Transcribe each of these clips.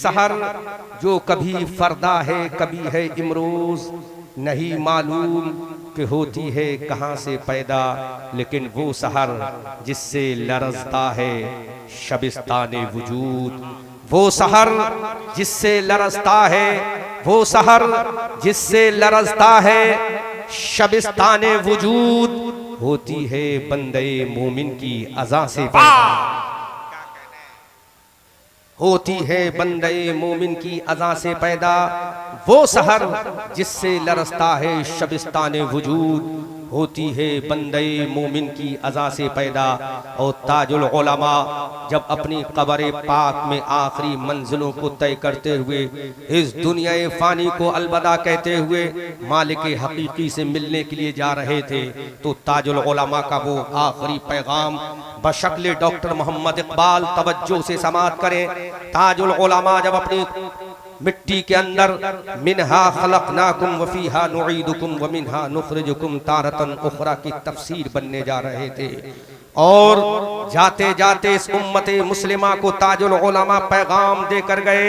सहर जो कभी फरदा है कभी है इमरोज, नहीं मालूम कि होती है कहाँ से पैदा, लेकिन वो सहर जिससे लरजता है शबिस्ताने वजूद, वो सहर जिससे लरजता है, वो सहर जिससे लरजता है शबिस्ताने वजूद, होती है बंदे मोमिन की अज़ा से पैदा, होती है बंदे मोमिन की अज़ा से पैदा, वो सहर जिससे लरजता है शबिस्ताने वजूद, होती है बंदे मोमिन की अज़ा से पैदा। और ताजुल उलमा जब अपनी कब्र पाक में आखिरी मंजिलों को तय करते हुए इस दुनिया फ़ानी को अलविदा कहते हुए मालिक हकीकी से मिलने के लिए जा रहे थे, तो ताजुल उलमा का वो आखिरी पैगाम बशक्ल डॉक्टर मोहम्मद इकबाल तवज्जो से समाअत करें। ताजुल उलमा जब अपनी मिट्टी के अंदर मिनहा खलकनाकुम व फीहा नुईदुकुम व मिनहा नुखरिजुकुम तारतन उखरा की तफसीर बनने जा रहे थे, और जाते जाते इस उम्मते मुस्लिमा को ताजुल उलमा पैगाम देकर गए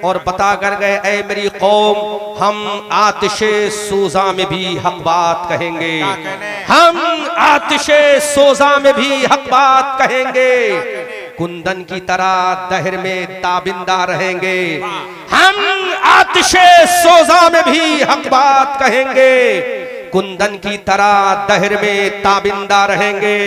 और बता कर गए, ऐ मेरी कौम, हम आतिशे सोजा में भी हक बात कहेंगे, हम आतिशे सोजा में भी हक बात कहेंगे, कुंदन की तरह दहर में ताबिंदा रहेंगे, हम आतिशे सोजा में भी हक बात कहेंगे, कुंदन की तरह दहर में ताबिंदा रहेंगे।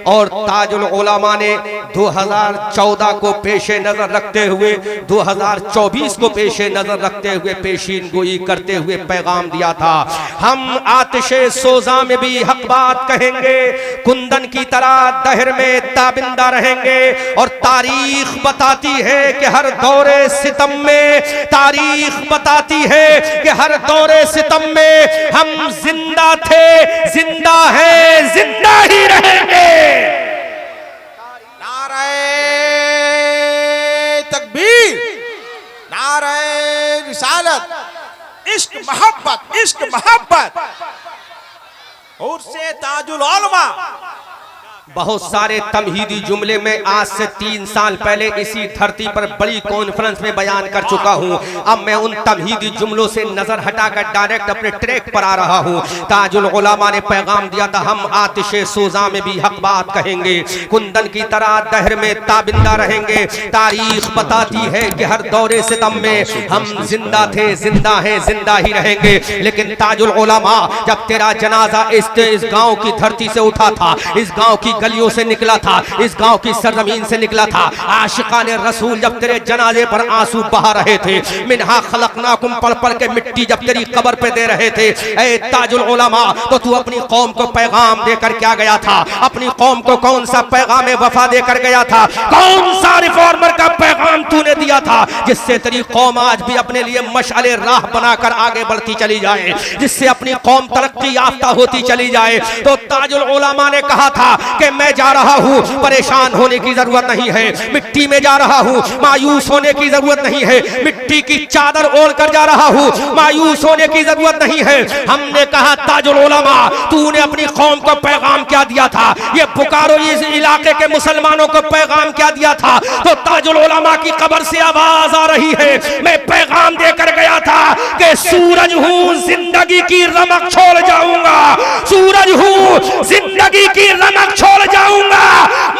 और ताजुल उलमा ने 2014 को पेशे नजर रखते हुए 2024 को पेशे नजर रखते हुए पेशीन गोई करते हुए पैगाम दिया था, हम आतिशे सोजा में भी हक बात कहेंगे, कुंदन की तरह दहर में ताबिंदा रहेंगे। और तारीख बताती है कि हर दौरे सितम में, तारीख बताती है कि हर दौरे सितम में हम जिंदा थे, जिंदा है, जिंदा ही रहेंगे। नारे तकबीर, नारे रिसालत, इश्क मोहब्बत, इश्क मोहब्बत और से ताजुल उलमा। बहुत सारे तमहीदी जुमले में आज से 3 साल पहले इसी धरती पर बड़ी कॉन्फ्रेंस में बयान कर चुका हूं। अब मैं उन तमहीदी जुमलों से नजर हटाकर डायरेक्ट अपने ट्रैक पर आ रहा हूं। ताजुल उलमा ने पैगाम दिया था, हम आतिशे सोजा में भी हक बात कहेंगे, कुंदन की तरह दहर में ताबिंदा रहेंगे। तारीख बताती है कि हर दौरे सितम में हम जिंदा थे, जिंदा हैं, जिंदा ही रहेंगे। लेकिन ताजुल उलमा, जब तेरा जनाजा इस गांव की धरती से उठा था, इस गांव की गलियों से निकला था, इस गांव की सरजमीन से निकला था, आशिकाने रसूल जब तेरे जनाजे पर आंसू बहा रहे थे, मिनहा खलकनाकुम पढ़ पढ़ के मिट्टी जब तेरी कब्र पे दे रहे थे, ऐ ताजुल उलमा, तो तू अपनी कौम को पैगाम देकर क्या गया था? अपनी कौम को कौन सा पैगाम वफा देकर गया था? कौन सा रिफॉर्मर का पैगाम तूने दिया था जिससे तेरी कौम आज भी अपने लिए मशाले राह बनाकर आगे बढ़ती चली जाए, जिससे अपनी कौम तरक्की याफ्ता होती चली जाए? तो ताजुल उलमा ने कहा था कि मैं जा रहा हूं, परेशान होने की जरूरत नहीं है, मिट्टी में जा रहा हूं, मायूस होने की जरूरत नहीं है, मिट्टी की चादर ओढ़ कर जा रहा हूं, मायूस होने की जरूरत नहीं है। हमने कहा ताजुल उलमा, तूने अपनी कौम को पैगाम क्या दिया था? ये पुकारो, इस इलाके के मुसलमानों को पैगाम क्या दिया था? तो ताजुल उलमा की कब्र से आवाज आ रही है, मैं पैगाम देकर गया था कि सूरज हूं, जिंदगी की रमक छोड़ जाऊंगा, सूरज हूं, जिंदगी की रमक छोड़ जाऊंगा,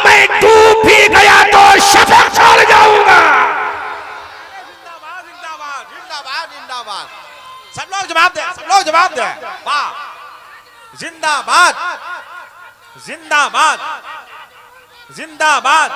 मैं डूब भी गया तो शफक छोड़ जाऊंगा। जिंदाबाद, जिंदाबाद, जिंदाबाद, जिंदाबाद। सब लोग जवाब दें, सब लोग जवाब दें। वाह, जिंदाबाद, जिंदाबाद, जिंदाबाद।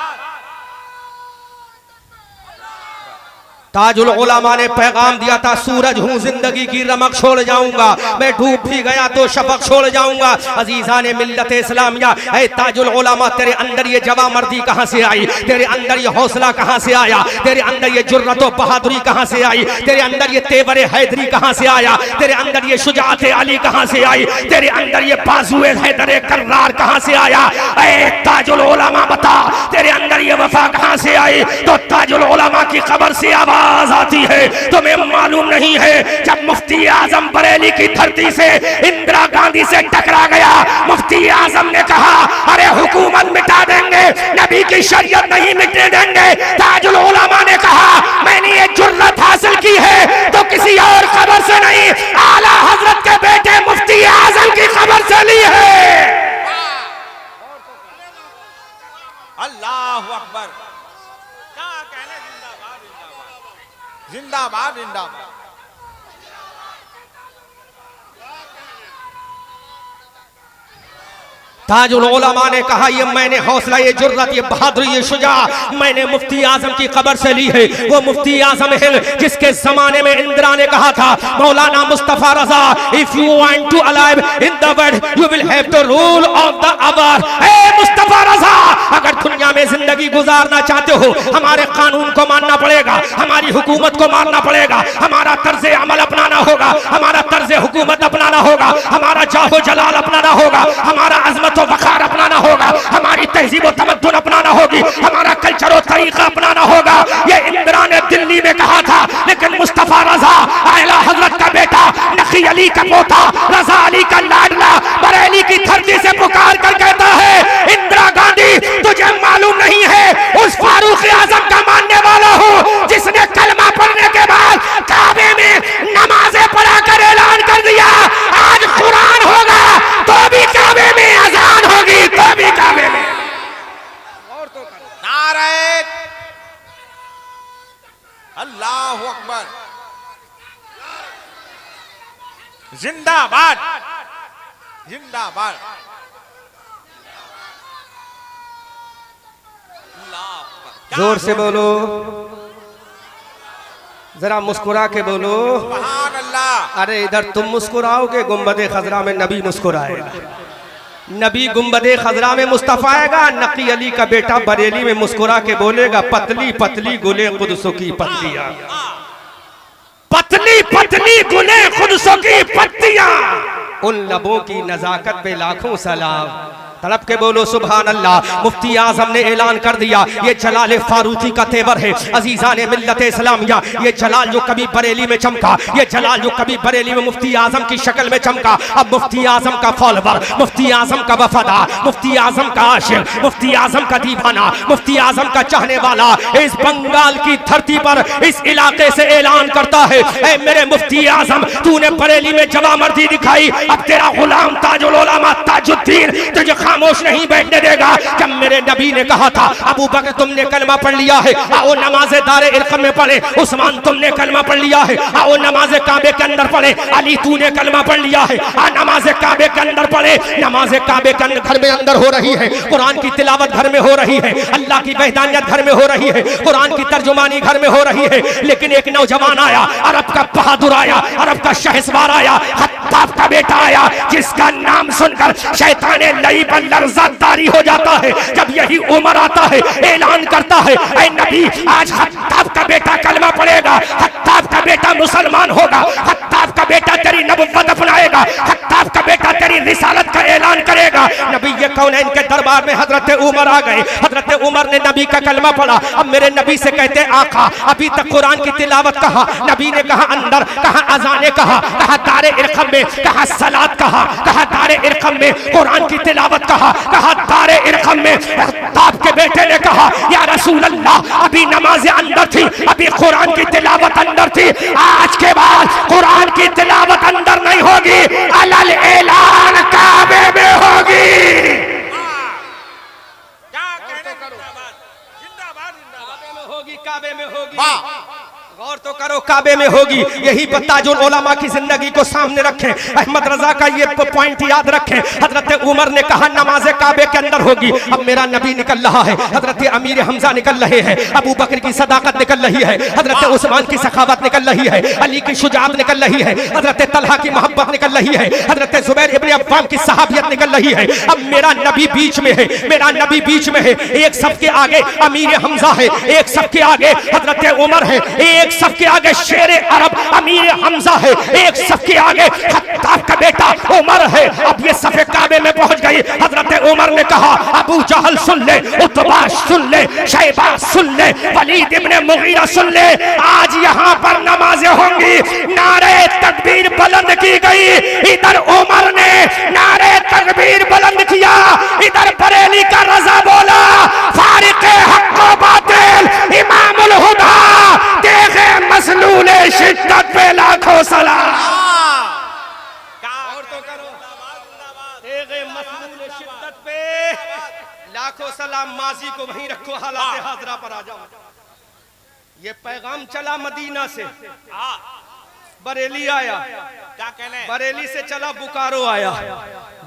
ताजुल उलमा ने पैगाम दिया था, सूरज हूं, जिंदगी की रमक छोड़ जाऊंगा, मैं डूब भी गया तो शफक छोड़ जाऊंगा। अजीजान मिल्लत इस्लामिया, ऐ ताजुल उलमा, तेरे अंदर ये जवामर्दी कहां से आई? तेरे अंदर ये हौसला कहां से आया? तेरे अंदर ये जुर्रत और बहादुरी कहां से आई? तेरे अंदर ये तेवर हैदरी कहां से आया? तेरे अंदर ये शुजाअत अली कहां से आई? तेरे अंदर ये बाजुए हैदर कर्रार कहां से आया? ऐ ताजुल उलमा बता, तेरे अंदर ये वफा कहां से आई? तो ताजुल उलमा की कब्र से आवाज आवाज आती है। तुम्हें मालूम नहीं है जब मुफ्ती आजम बरेली की धरती से इंदिरा गांधी से टकरा गया, मुफ्ती आजम ने कहा अरे हुकूमत मिटा देंगे, नबी की शरीयत नहीं मिटने देंगे। ताजुल उलमा ने कहा मैंने ये जुर्रत हासिल की है तो किसी और खबर से नहीं, आला हजरत के बेटे मुफ्ती आजम की खबर से ली है। अल्लाहु अकबर। क्या कहने, जिंदाबाद जिंदाबाद जिंदाबाद। ताजुल उलमा ने कहा ये मैंने हौसला, ये जुर्रत, ये बहादुरी, ये शुजा मैंने मुफ्ती आजम की खबर से ली है। वो मुफ्ती आजम है जिसके जमाने में इंदिरा ने कहा था Maulana Mustafa Raza, if you want to alive in the world you will have to rule of the hour. ए मुस्तफा रजा, अगर दुनिया में जिंदगी गुजारना चाहते हो हमारे कानून को मानना पड़ेगा, हमारी हुकूमत को मानना पड़ेगा, हमारा तर्ज अमल अपनाना होगा, हमारा तर्ज हुकूमत अपनाना होगा, हमारा जाहो जलाल अपनाना होगा, हमारा अजमत तो वकार अपनाना होगा, हमारी तहजीब और तमद्दुन अपनाना होगी, हमारा कल्चर और तरीका अपनाना होगा। ये इंदिरा ने दिल्ली में कहा था, लेकिन मुस्तफा रजा आला हजरत का बेटा, नकी अली का पोता, रजा अली का लाडला बरेली की धरती से पुकार कर कहता है इंदिरा गांधी तुझे मालूम नहीं है उस फारूक आजम का मानने वाला हूँ जिसने कलमा पढ़ने के बाद काबे में नमाजें पढ़ा कर ऐलान कर दिया आज कुरान होगा तो भी काबे में अजान होगी, तो भी काबे में। और तो नारे अल्लाहु अकबर। जिंदाबाद जिंदाबाद। जोर से बोलो, जरा मुस्कुरा के बोलो सुभान अल्लाह। अरे इधर तुम मुस्कुराओगे, गुंबदे खजरा में नबी मुस्कुराएगा, नबी गुंबदे खजरा में मुस्तफा आएगा, नकी अली का बेटा बरेली में मुस्कुरा के बोलेगा पतली पतली गुले खुदसो की पत्तियां, पतली पतली गुले खुदसो की पत्तियां, उन लबों की नजाकत पे लाखों सलाम। तड़प के बोलो सुभान अल्लाह। मुफ्ती आजम ने ऐलान कर दिया ये जलाल फारूकी का तेवर है। अजीजान मिल्लत इस्लामिया, ये जलाल जो कभी बरेली में चमका, ये जलाल जो कभी बरेली में मुफ्ती आजम की शक्ल में चमका, अब मुफ्ती आजम का फॉलोवर, मुफ्ती आजम का वफादार, मुफ्ती आजम का आशिक, मुफ्ती आजम का दीवाना, मुफ्ती आजम का चाहने वाला इस बंगाल की धरती पर इस इलाके से ऐलान करता है ऐ मेरे मुफ्ती आजम तूने बरेली में जवामर्दी दिखाई, अब तेरा गुलाम ताजुल उलमा ताजुद्दीन तुझे खामोश नहीं बैठने देगा। जब मेरे नबी ने कहा था अबू बकर तुमने कलमा पढ़ लिया है, आओ नमाज़े दारे इरक़म में पढ़े, उस्मान तुमने कलमा पढ़ लिया है, आओ नमाज़े काबे के अंदर पढ़े, अली तूने कलमा पढ़ लिया है, आ नमाज़े काबे के अंदर पढ़े। नमाज़े काबे के अंदर घर में अंदर हो रही है, कुरान की तिलावत घर में हो रही है, अल्लाह की वहदानियत घर में हो रही है, कुरान की तर्जुमानी घर में हो रही है। लेकिन एक नौजवान आया, अरब का बहादुर आया, अरब का शहसवार आया, खत्ताब का बेटा आया, जिसका नाम सुनकर शैताने लईब लर्ज़तदारी हो जाता है। जब यही उमर आता है ऐलान करता है ऐ नबी आज खत्ताब का बेटा कलमा पढ़ेगा, खत्ताब का बेटा मुसलमान होगा, खत्ताब का बेटा तेरी नबुव्वत अपनाएगा, खत्ताब का बेटा तेरी रिसालत का ऐलान करेगा। नबी ये कौन है, इनके दरबार में हजरत उमर आ गए। हजरत उमर ने नबी का कलमा पढ़ा। अब मेरे नबी से कहते आका अभी तक कुरान की तिलावत कहा, नबी ने कहा अंदर, कहा अजाने कहा दारे इरक़म में, कहा सलात कहा दारे इरक़म में, कुरान की तिलावत कहा दारे इरक़म में। खत्ताब के बेटे ने कहा या रसूल अल्लाह अभी नमाज अंदर थी, अभी कुरान की तिलावत अंदर थी, आज के बाद कुरान की तिलावत अंदर नहीं होगी, अलल ऐलान काबे में होगी। क्या कहने, जिंदाबाद जिंदाबाद में होगी, काबे में होगी। वाह गौर तो करो, काबे में होगी। यही ताजुल उलमा की जिंदगी को सामने रखें, अहमद रजा का ये पॉइंट याद रखें। हजरत उमर ने कहा नमाज काबे के अंदर होगी। अब मेरा नबी निकल रहा है, हजरत अमीर हमजा निकल रहे हैं, अबू बकर की सदाकत निकल रही है, हजरत उस्मान की सखावत निकल रही है, अली की शुजाअत निकल रही है, हजरत तलहा की मोहब्बत निकल रही है, हजरत जुबैर इब्न अव्वाम की सहाबियत निकल रही है। अब मेरा नबी बीच में है, मेरा नबी बीच में है। एक सबके आगे अमीर हमजा है, एक सबके आगे हजरत उमर है, एक सबके आगे शेरे अरब अमीर हमजा है, एक सफ के आगे खत्ताब का बेटा उमर है। अब ये सफे काबे में पहुंच गई। हजरत उमर ने कहा अबू जहल सुन ले, उतबा सुन ले, शैबा सुन ले, वलीद इब्ने मुगीरा सुन ले, आज यहाँ पर नमाजें होंगी। नारे तकबीर बुलंद की गई। इधर उमर ने नारे तकबीर बुलंद किया, इधर बरेली का रजा बोला, फारिक हक व बातिल इमामुल हुदा तेगे मसलूल शिद्दत पे लाखों सलाम। और तो करो तेगे मसलूल शिद्दत पे लाखों सलाम। माजी को वहीं रखो, हालात हाजरा पर आ जाओ। ये पैगाम चला मदीना से, बरेली आया, क्या कहने, बरेली से चला बुकारो आया,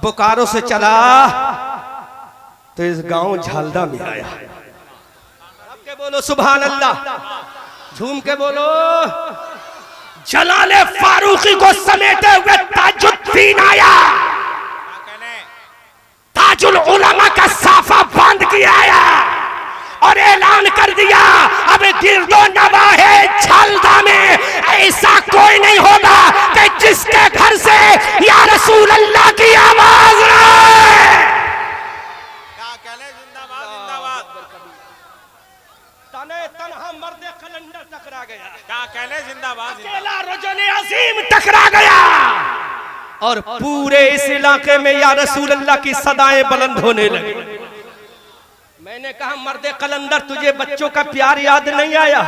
बुकारो से चला तो इस गांव झालदा में आया। अब के बोलो सुभान अल्लाह, झूम के बोलो। जलाले फारूकी को समेटे हुए ताजुद्दीन आया, ताजुल उलमा का साफा बांध के आया और ऐलान कर दिया अब गिरदो नवाहे झालदा में ऐसा कोई नहीं होगा कि जिसके घर से या रसूल अल्लाह की आवाज आए। क्या कहने, जिंदाबाद जिंदाबाद। तने तन्हा मर्दे कलंदर टकरा गया, क्या कहने, जिंदाबाद अकेला रजल अजीम टकरा गया और पूरे इस इलाके में या रसूल अल्लाह की सदाएं बुलंद होने लगी। मैंने कहा मर्दे कलंदर तुझे बच्चों का प्यार याद नहीं आया?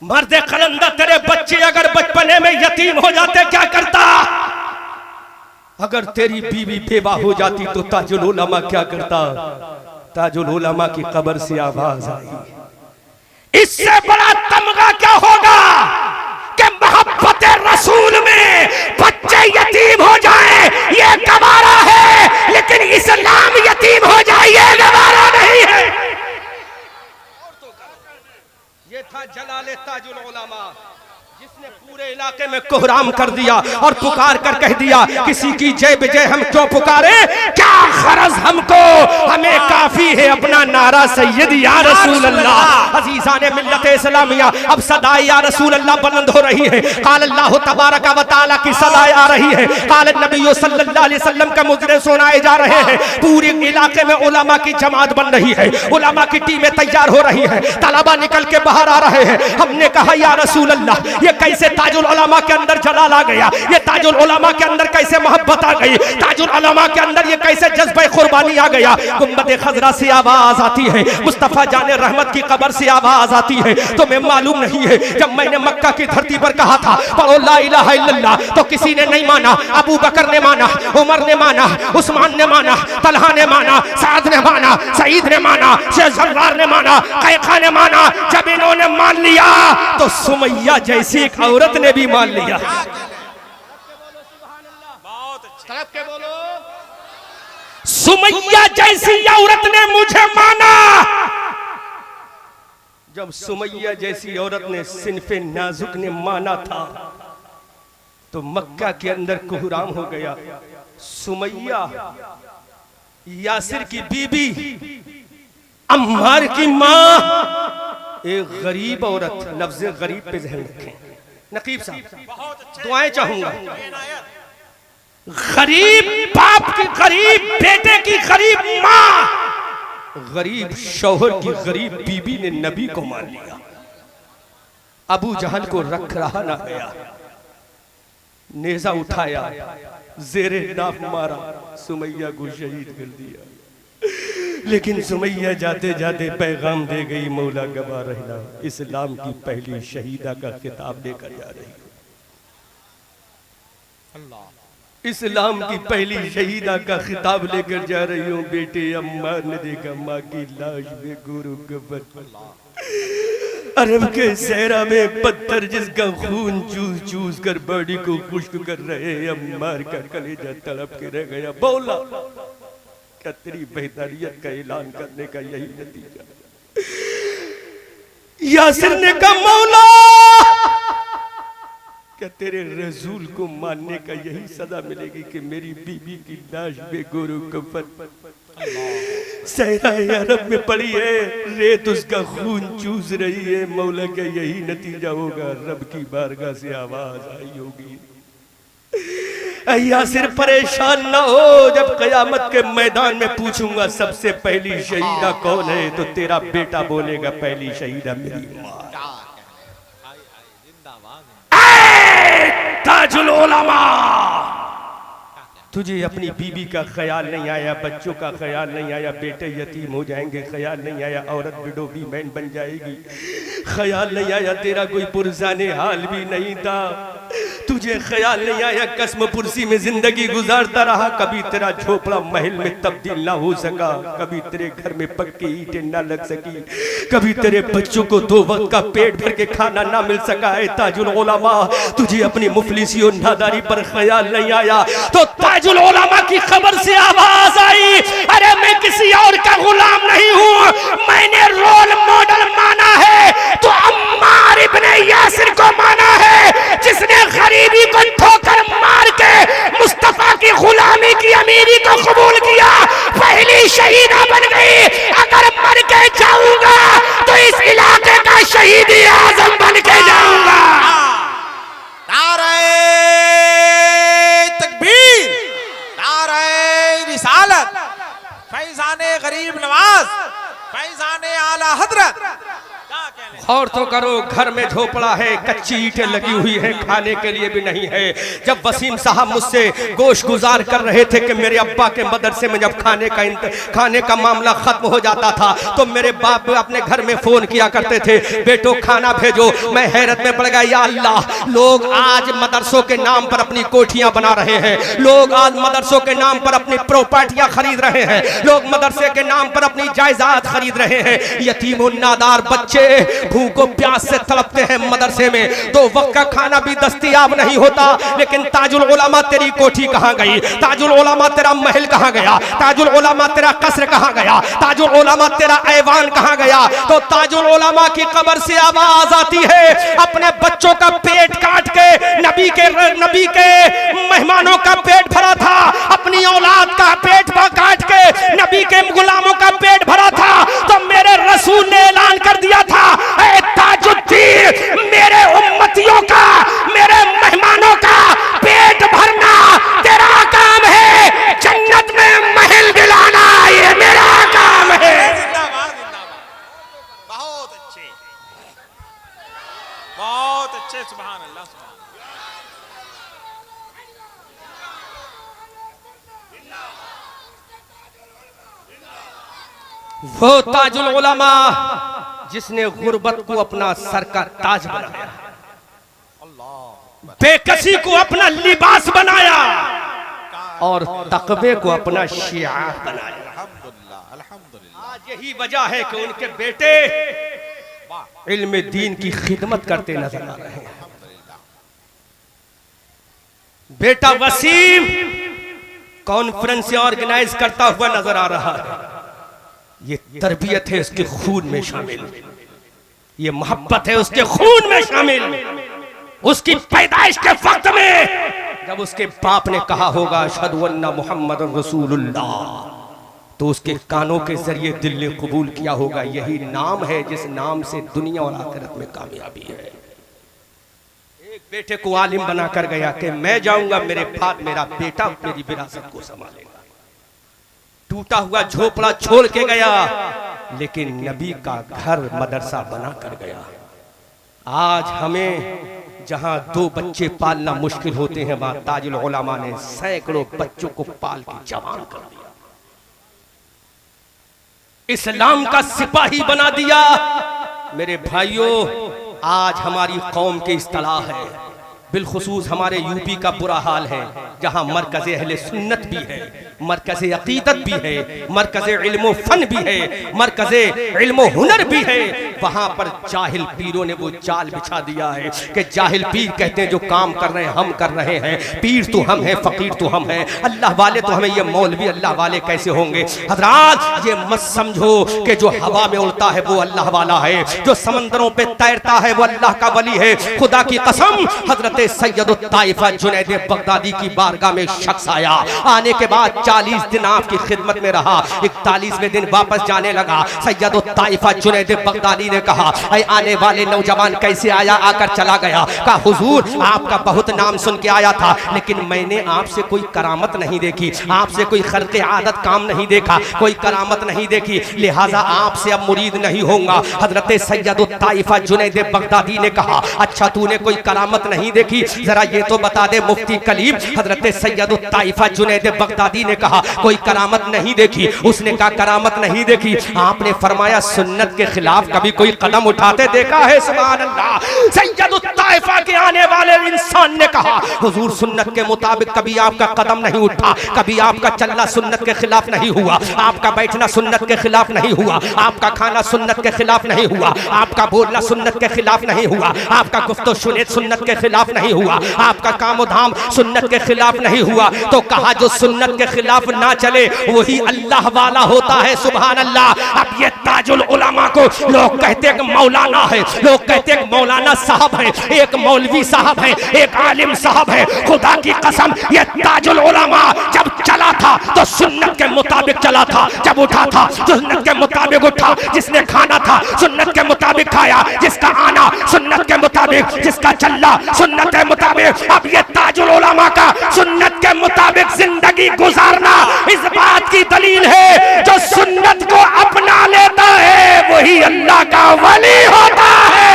मर्दे कलंदर तेरे बच्चे अगर बचपने में यतीम हो जाते क्या करता? अगर तेरी बीवी बेवा हो जाती तो ताजुल उलमा क्या करता? ताजुल उलमा की कब्र से आवाज आई, इससे बड़ा तमगा क्या होगा कि मोहब्बत रसूल में बच्चे यतीम हो जाए ये गवारा है, लेकिन इस्लाम यतीम हो जाए ये गवारा नहीं है। ये था जलाले ताजुल उलमा जिसने पूरे इलाके में कोहराम कर दिया और पुकार कर कह दिया किसी की जय विजय हम क्यों पुकारे, क्या गरज हमको, हमें काफी है अपना नारा सैयद या रसूल अल्लाह। अजीजाने मिल्लत इस्लामिया अब सदाए या रसूल अल्लाह बुलंद हो रही है। काल अल्लाह तबारक व तआला की सदाए आ रही है, काल नबी सल्लल्लाहु अलैहि वसल्लम का मुजरे सुनाए जा रहे हैं। पूरे इलाके में उलमा की जमात बन रही है, उलमा की टीमें तैयार हो रही है, तलबा निकल के बाहर आ रहे हैं। हमने कहा या रसूल अल्लाह ये कैसे ताजुल उलमा के अंदर जलाल आ गया, ये ताजुल उलमा के अंदर कैसे मोहब्बत आ गई, ताजुल उलमा के अंदर ये कैसे जज्बे कुर्बानी आ गया। गुंबद खजरा से आवाज आती है, मुस्तफा जाने रहमत की कब्र से आवाज आती है। तुम्हें मालूम नहीं है जब मैंने मक्का की धरती पर कहा था पढ़ो ला इलाहा इल्लल्लाह तो किसी ने नहीं माना। अबू बकर ने माना, उमर ने माना, उस्मान ने माना, तलहा ने माना, साद ने माना, सईद ने माना, शेख जर्रार ने माना, कैका ने माना। जब इन्होंने मान लिया तो सुमैया जैसी एक औरत ने भी मान लिया। बहुत अच्छे, के बोलो सुमैया जैसी औरत ने मुझे माना। जब सुमैया जैसी औरत ने सिनफे नाजुक ने माना था तो मक्का के अंदर कोहराम हो गया। सुमैया यासिर की बीबी, अम्मार की माँ, एक गरीब औरत। लफ्ज़ गरीब पे ध्यान रखें नकीब साहब, बहुत अच्छे, दुआएं चाहूंगा। इनायत, गरीब बाप की, गरीब बेटे की, गरीब माँ, गरीब शौहर की गरीब बीबी ने नबी को मान लिया। अबू जहल को रख रहा ना गया, नेजा उठाया, जेरे नाफ मारा, सुमैया को शहीद कर दिया। लेकिन सुमैया जाते जाते पैगाम दे गई, मौला गवा रहना, इस्लाम की पहली शहीदा का खिताब लेकर जा रही है। इस्लाम की पहली शहीदा का खिताब लेकर जा रही हूँ। बेटे अम्मार ने देखा माँ की लाश में गुरु कफन, अरब के सहरा में पत्थर जिसका खून चूस चूस कर बॉडी को खुश्क कर रहे। अम्मार का कलेजा तड़प के रह गया। बोला क्या तेरी बेहतरियत का ऐलान करने का यही नतीजा? यासिर ने कहा मौला क्या तेरे रसूल को मानने का यही सजा मिलेगी कि मेरी बीबी की लाश में गोरू कफन? सहराए अरब में पड़ी है, रेत उसका खून चूस रही है। मौला का यही नतीजा होगा। रब की बारगाह से आवाज आई होगी, यासिर परेशान न हो, जब कयामत के मैदान में पूछूंगा सबसे पहली शहीदा कौन है, तो तेरा बेटा बोलेगा पहली शहीदा मेरी माँ। ताजुल उलमा, तुझे अपनी बीवी का ख्याल नहीं आया, बच्चों का ख्याल नहीं आया, बेटे यतीम हो जाएंगे ख्याल नहीं आया, औरत विडोवी मैन बन जाएगी ख्याल नहीं आया, तेरा कोई पुरजाने हाल भी नहीं था, तुझे ख्याल नहीं आया कसम पुरसी में जिंदगी गुजारता रहा, कभी तेरा झोपड़ा महल में तब्दील ना हो सका, कभी तेरे घर में पक्की ईंटें ना लग सकी, कभी तेरे बच्चों को 2 वक्त का पेट भर के खाना ना मिल सका है। ताजुल उलमा, तुझे अपनी मुफलिसी और नादारी पर ख्याल नहीं आया, तो ताजुल उलमा की खबर से आवाज आई, अरे मैं किसी और का गुलाम नहीं हूँ, मैंने रोल मॉडल माना है तो अम्मार इब्ने यासिर को माना है, जिसने गरीबी को ठोकर मार के मुस्तफा की गुलामी की अमीरी को कबूल किया, पहली शहीदा बन गई। अगर मर के जाऊंगा तो इस इलाके का शहीद आजम बन के जाऊंगा। नारे तकबीर, नारे रिसालत, फैजाने गरीब नवाज, फैजाने आला हजरत। और तो करो, घर में झोपड़ा है, कच्ची ईंटें लगी हुई है, खाने के लिए भी नहीं है। जब वसीम साहब मुझसे गोश गुजार कर रहे थे कि मेरे अब्बा के मदरसे में जब खाने का मामला खत्म हो जाता था तो मेरे बाप अपने घर में फोन किया करते थे, बेटो खाना भेजो। मैं हैरत में पड़ गया, या अल्लाह, लोग आज मदरसों के नाम पर अपनी कोठियां बना रहे हैं, लोग आज मदरसों के नाम पर अपनी प्रॉपर्टियां खरीद रहे हैं, लोग मदरसे के नाम पर अपनी जायदाद खरीद रहे हैं। यतीम और नादार बच्चे भूखों प्यास से तड़पते हैं मदरसे में, 2 वक्त का खाना भी दस्तयाब नहीं होता। लेकिन ताजुल उलमा तेरी कोठी कहां गई, ताजुल उलमा तेरा महल कहां गया, ताजुल उलमा तेरा कसर कहां गया, ताजुल उलमा तेरा ऐवान कहां गया। तो ताजुल उलमा की कब्र से आवाज आती है, अपने बच्चों का पेट काट के नबी के मेहमानों का पेट भरा था, अपनी औलाद का पेट काट के नबी के गुलामों का पेट भरा था। तो मेरे रसूल ने ऐलान कर दिया था, ऐ ताजुद्दीन, मेरे उम्मतियों का, मेरे मेहमानों का पेट भरना तेरा काम है, जन्नत में महल दिलाना ये मेरा काम है। जिंदाबाद, जिंदाबाद, बहुत अच्छे, बहुत अच्छे, सुभान अल्लाह, सुभान। वो ताजुल उलमा जिसने गुर्बत को अपना सर का ताज बनाया, बेकसी को अपना लिबास बनाया और तकवे को अपना शिआर बनाया। अल्हम्दुलिल्लाह, अल्हम्दुलिल्लाह। आज यही वजह है कि उनके बेटे इल्म दीन की खिदमत करते नजर आ रहे हैं। बेटा वसीम कॉन्फ्रेंस ऑर्गेनाइज करता हुआ नजर आ रहा है। ये तरबियत है उसके खून में शामिल, ये मोहब्बत है उसके खून में शामिल। उसकी पैदाइश के वक्त में जब उसके बाप ने कहा होगा अशहदु अन्ना मुहम्मद रसूलुल्लाह, तो उसके कानों के जरिए दिल ने कबूल किया होगा। यही नाम है जिस नाम से दुनिया और आखिरत में कामयाबी है। एक बेटे को आलिम बनाकर गया कि मैं जाऊंगा, मेरे बाद मेरा बेटा मेरी विरासत को संभालेगा। टूटा हुआ झोपड़ा छोड़ के गया, लेकिन नबी का घर मदरसा बना कर गया। आज हमें जहां 2 बच्चे पालना मुश्किल होते हैं, वहां ताजुल उलमा ने सैकड़ों बच्चों को पाल के जवान कर दिया, इस्लाम का सिपाही बना दिया। मेरे भाइयों, आज हमारी कौम की इस्तिलाह है, बिलखुसूस हमारे यूपी का बुरा हाल है, जहां मरकज़े अहले सुन्नत भी है, मरकज़े अकीदत भी है, मरकज़े इल्म फन भी है, मरकज़े इल्म हुनर भी है। वहां पर जाहिल पीरों ने वो जाल बिछा दिया है कि जाहिल पीर कहते हैं जो काम कर रहे हैं हम कर रहे हैं, पीर तो हम हैं, फकीर तो हम हैं, अल्लाह वाले तो हमें, ये मौलवी अल्लाह वाले कैसे होंगे। हजरात, ये मत समझो कि जो हवा में उड़ता है वो अल्लाह वाला है, जो समंदरों पे तैरता है वो अल्लाह का वली है। खुदा की कसम, हजरत हजरत सैयद ताइफा जुनैद बगदादी की बारगाह में शख्स आया। आने के बाद 40 दिन आपकी खिदमत में रहा। 41वें दिन वापस जाने लगा। सैयद ताइफा जुनैद बगदादी ने कहा, ऐ आने वाले नौजवान कैसे आया, आकर चला गया। कहा हुजूर आपका बहुत नाम सुन के आया था, लेकिन मैंने आपसे कोई करामत नहीं देखी, आपसे कोई खर्के आदत काम नहीं देखा, कोई करामत नहीं देखी, लिहाजा आपसे अब मुरीद नहीं होऊंगा। हजरत सैयद ताइफा जुनैद बगदादी ने कहा, अच्छा तूने कोई करामत नहीं देखी, जरा ये तो बता दे मुफ्ती कलीम। हजरत सैयद ताइफा जुनैद बगदादी ने कहा कोई करामत नहीं देखी। उसने कहा करामत नहीं देखी, आपने फरमाया सुन्नत के खिलाफ कभी कोई कदम उठाते देखा है? सुभान अल्लाह। सैयद ताइफा के आने वाले इंसान ने कहा हुजूर सुन्नत के मुताबिक कभी आपका कदम नहीं उठा, कभी आपका चलना सुन्नत के खिलाफ नहीं हुआ, आपका बैठना सुन्नत के खिलाफ नहीं हुआ, आपका खाना सुन्नत के खिलाफ नहीं हुआ, आपका बोलना सुन्नत के खिलाफ नहीं हुआ, आपका गुफ्तो शुनेत सुन्नत के खिलाफ नहीं हुआ, आपका काम धाम सुन्नत के खिलाफ नहीं हुआ। तो कहा जो सुन्नत के खिलाफ ना चले वही अल्लाह वाला होता है। सुभान अल्लाह। अब ये ताजुल उलमा को लोग कहते हैं मौलाना है, लोग कहते हैं मौलाना साहब है, एक मौलवी साहब है, एक आलिम साहब है। खुदा की कसम ये ताजुल उलमा जब चला था तो सुन्नत के मुताबिक चला था, जब उठा था सुन्नत के मुताबिक उठा, जिसने खाना था सुन्नत के मुताबिक खाया, जिसका आना सुन्नत के मुताबिक, जिसका चलना सुन्नत के मुताबिक। अब ये ताजुल उलमा का सुन्नत के मुताबिक जिंदगी गुजारना इस बात की दलील है जो सुन्नत को अपना लेता है वही अल्लाह का वली होता है।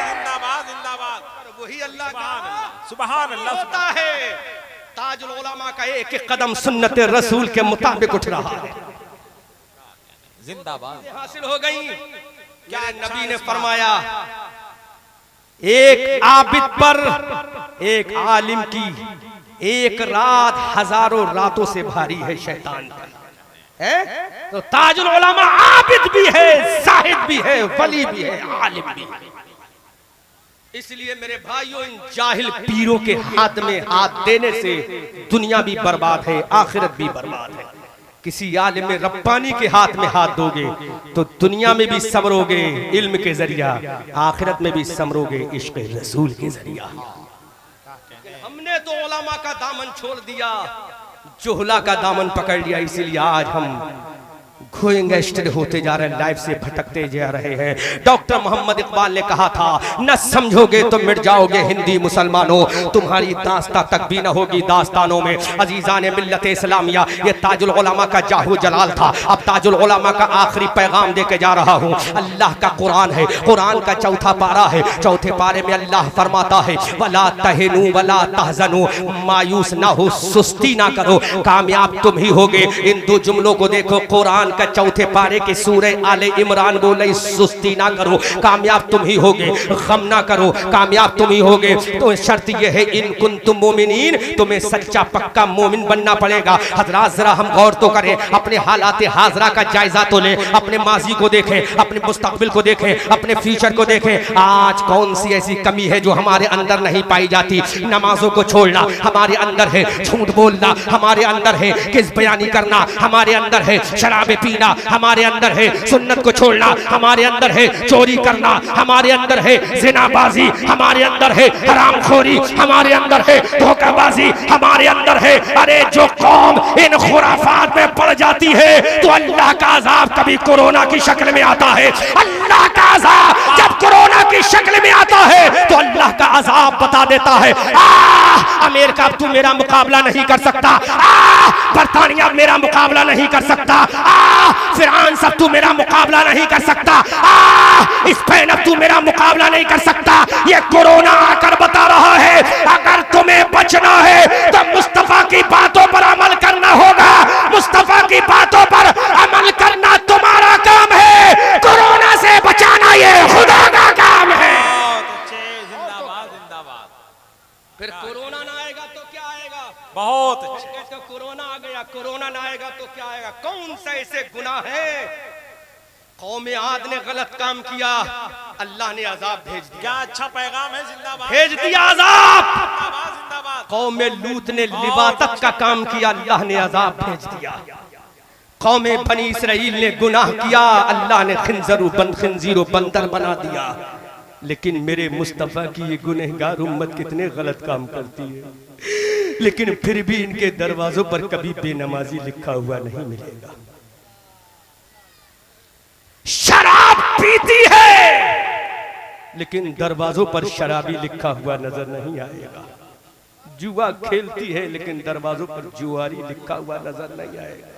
जिंदाबाद जिंदाबाद, वही अल्लाह का सुभान अल्लाह होता है। ताजुल उलमा का एक एक कदम सुन्नत रसूल के मुताबिक उठ रहा है। जिंदाबाद हासिल हो गई। क्या नबी ने फरमाया एक आबिद पर एक आलिम की एक रात हजारों रातों से भारी है शैतान पर। है तो ताजुल उलमा आबिद भी है, साहिद भी है, वली भी है, आलिम भी है। इसलिए मेरे भाइयों इन जाहिल पीरों के हाथ में हाथ देने से दुनिया भी बर्बाद है, आखिरत भी बर्बाद है। किसी आलिम रब्बानी के हाथ में हाथ दोगे तो दुनिया में भी समरोगे इल्म के जरिया, आखिरत में भी समरोगे इश्क रसूल के जरिया। हमने तो उलमा का दामन छोड़ दिया, जोहला का दामन पकड़ लिया। इसीलिए आज हम गैंगस्टर होते जा रहे हैं, लाइफ से भटकते जा रहे हैं। डॉक्टर मोहम्मद इकबाल ने कहा था न समझोगे तो मिट जाओगे हिंदी मुसलमानों, तुम्हारी दास्ता तक भी न होगी दास्तानों में। अजीजान मिल्लत इस्लामिया, ये ताजुल उलमा का जाहू जलाल था। अब ताजुल उलमा का आखिरी पैगाम दे के जा रहा हूँ। अल्लाह का कुरान है, कुरान का चौथा पारा है। चौथे पारे में अल्लाह फरमाता है वला तहनु वला तहजनु, मायूस ना हो, सुस्ती ना करो, कामयाब तुम ही होगे। इन दो जुमलों को देखो, कुरान का चौथे पारे के सूरे आले इमरान बोले सुस्ती ना करो, कामयाब तुम ही होगे, गम ना करो, कामयाब तुम ही होगे। तो शर्त यह है इन कुंतुम मोमिनीन, तुम्हें सच्चा पक्का मोमिन बनना पड़ेगा। हजरात जरा हम गौर तो करें, अपने हालात हाजरा का जायजा तो लें, अपने माजी को देखें, अपने मुस्तकबिल को देखें, अपने फ्यूचर को देखें। आज कौन सी ऐसी कमी है जो हमारे अंदर नहीं पाई जाती? नमाजों को छोड़ना हमारे अंदर है, झूठ बोलना हमारे अंदर है, किस बयानी करना हमारे अंदर है, शराब पीना हमारे अंदर है, सुन्नत को छोड़ना हमारे अंदर है, चोरी करना हमारे अंदर है, जिनाबाजी हमारे अंदर है, हरामखोरी हमारे अंदर है, धोखाबाजी हमारे अंदर है। अरे जो कौम इन खुराफात में पड़ जाती है तो अल्लाह का अजाब कभी कोरोना की शक्ल में आता है। अल्लाह का अजाब जब कोरोना की शक्ल में आता है तो अल्लाह का अजाब बता देता है अमेरिका तू मेरा मुकाबला नहीं कर सकता, बरतानिया मेरा मुकाबला नहीं कर सकता, फिरआन सब तू मेरा मुकाबला नहीं कर सकता, स्पेन अब तू मेरा मुकाबला नहीं कर सकता। ये कोरोना आकर बता रहा है अगर तुम्हें बचना है तो मुस्तफा की बातों पर अमल करना होगा, मुस्तफा की बातों पर अमल करना तुम्हारा काम है, कोरोना से बचाना ये खुदा का काम है। जिंदाबाद जिंदाबाद। फिर कोरोना ना आएगा तो क्या आएगा? बहुत तो कोरोना आ गया, कोरोना ना आएगा तो क्या आएगा? कौन सा ऐसे गुनाह है? कौम आद ने गलत काम किया, अल्लाह ने अजाब भेज दिया। क्या अच्छा पैगाम है, जिंदाबाद भेज दिया अजाब। जिंदाबाद जिंदाबाद। कौम लूत ने लिबातत का काम किया, अल्लाह ने अजाब भेज दिया। कौम बनी इसराइल ने गुनाह किया, अल्लाह ने खिंजरू बंदर बना दिया। लेकिन मेरे मुस्तफ़ा की ये गुनहगार उम्मत कितने गलत काम करती है, लेकिन फिर भी इनके दरवाजों पर कभी बेनमाजी लिखा हुआ नहीं मिलेगा। शराब पीती है लेकिन दरवाजों पर शराबी लिखा हुआ नजर नहीं आएगा। जुआ खेलती है लेकिन दरवाजों पर जुआरी लिखा हुआ नजर नहीं आएगा।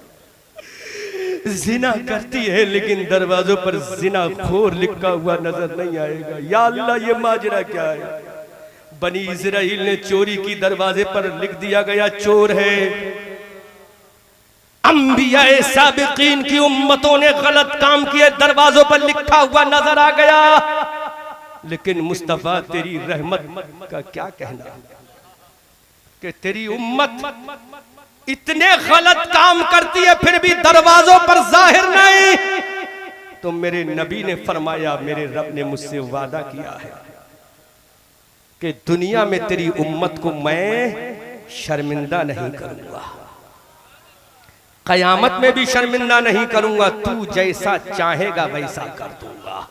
जिना करती है लेकिन दरवाजों पर जिना खोर लिखा हुआ नजर नहीं आएगा। या अल्लाह, ये माजरा क्या है? बनी इजराइल ने चोरी की दरवाजे पर लिख दिया गया चोर है। अंबियाए साबिकीन की उम्मतों ने गलत काम किए, दरवाजों पर लिखा हुआ नजर आ गया। लेकिन मुस्तफा तेरी रहमत का क्या कहना कि तेरी उम्मत इतने गलत काम करती है फिर भी दरवाजों पर जाहिर नहीं। तो मेरे नबी ने फरमाया, मेरे रब ने मुझसे वादा किया है कि दुनिया में तेरी उम्मत को मैं शर्मिंदा नहीं करूंगा, कयामत में भी शर्मिंदा नहीं करूंगा। तू जैसा चाहेगा वैसा कर दूंगा।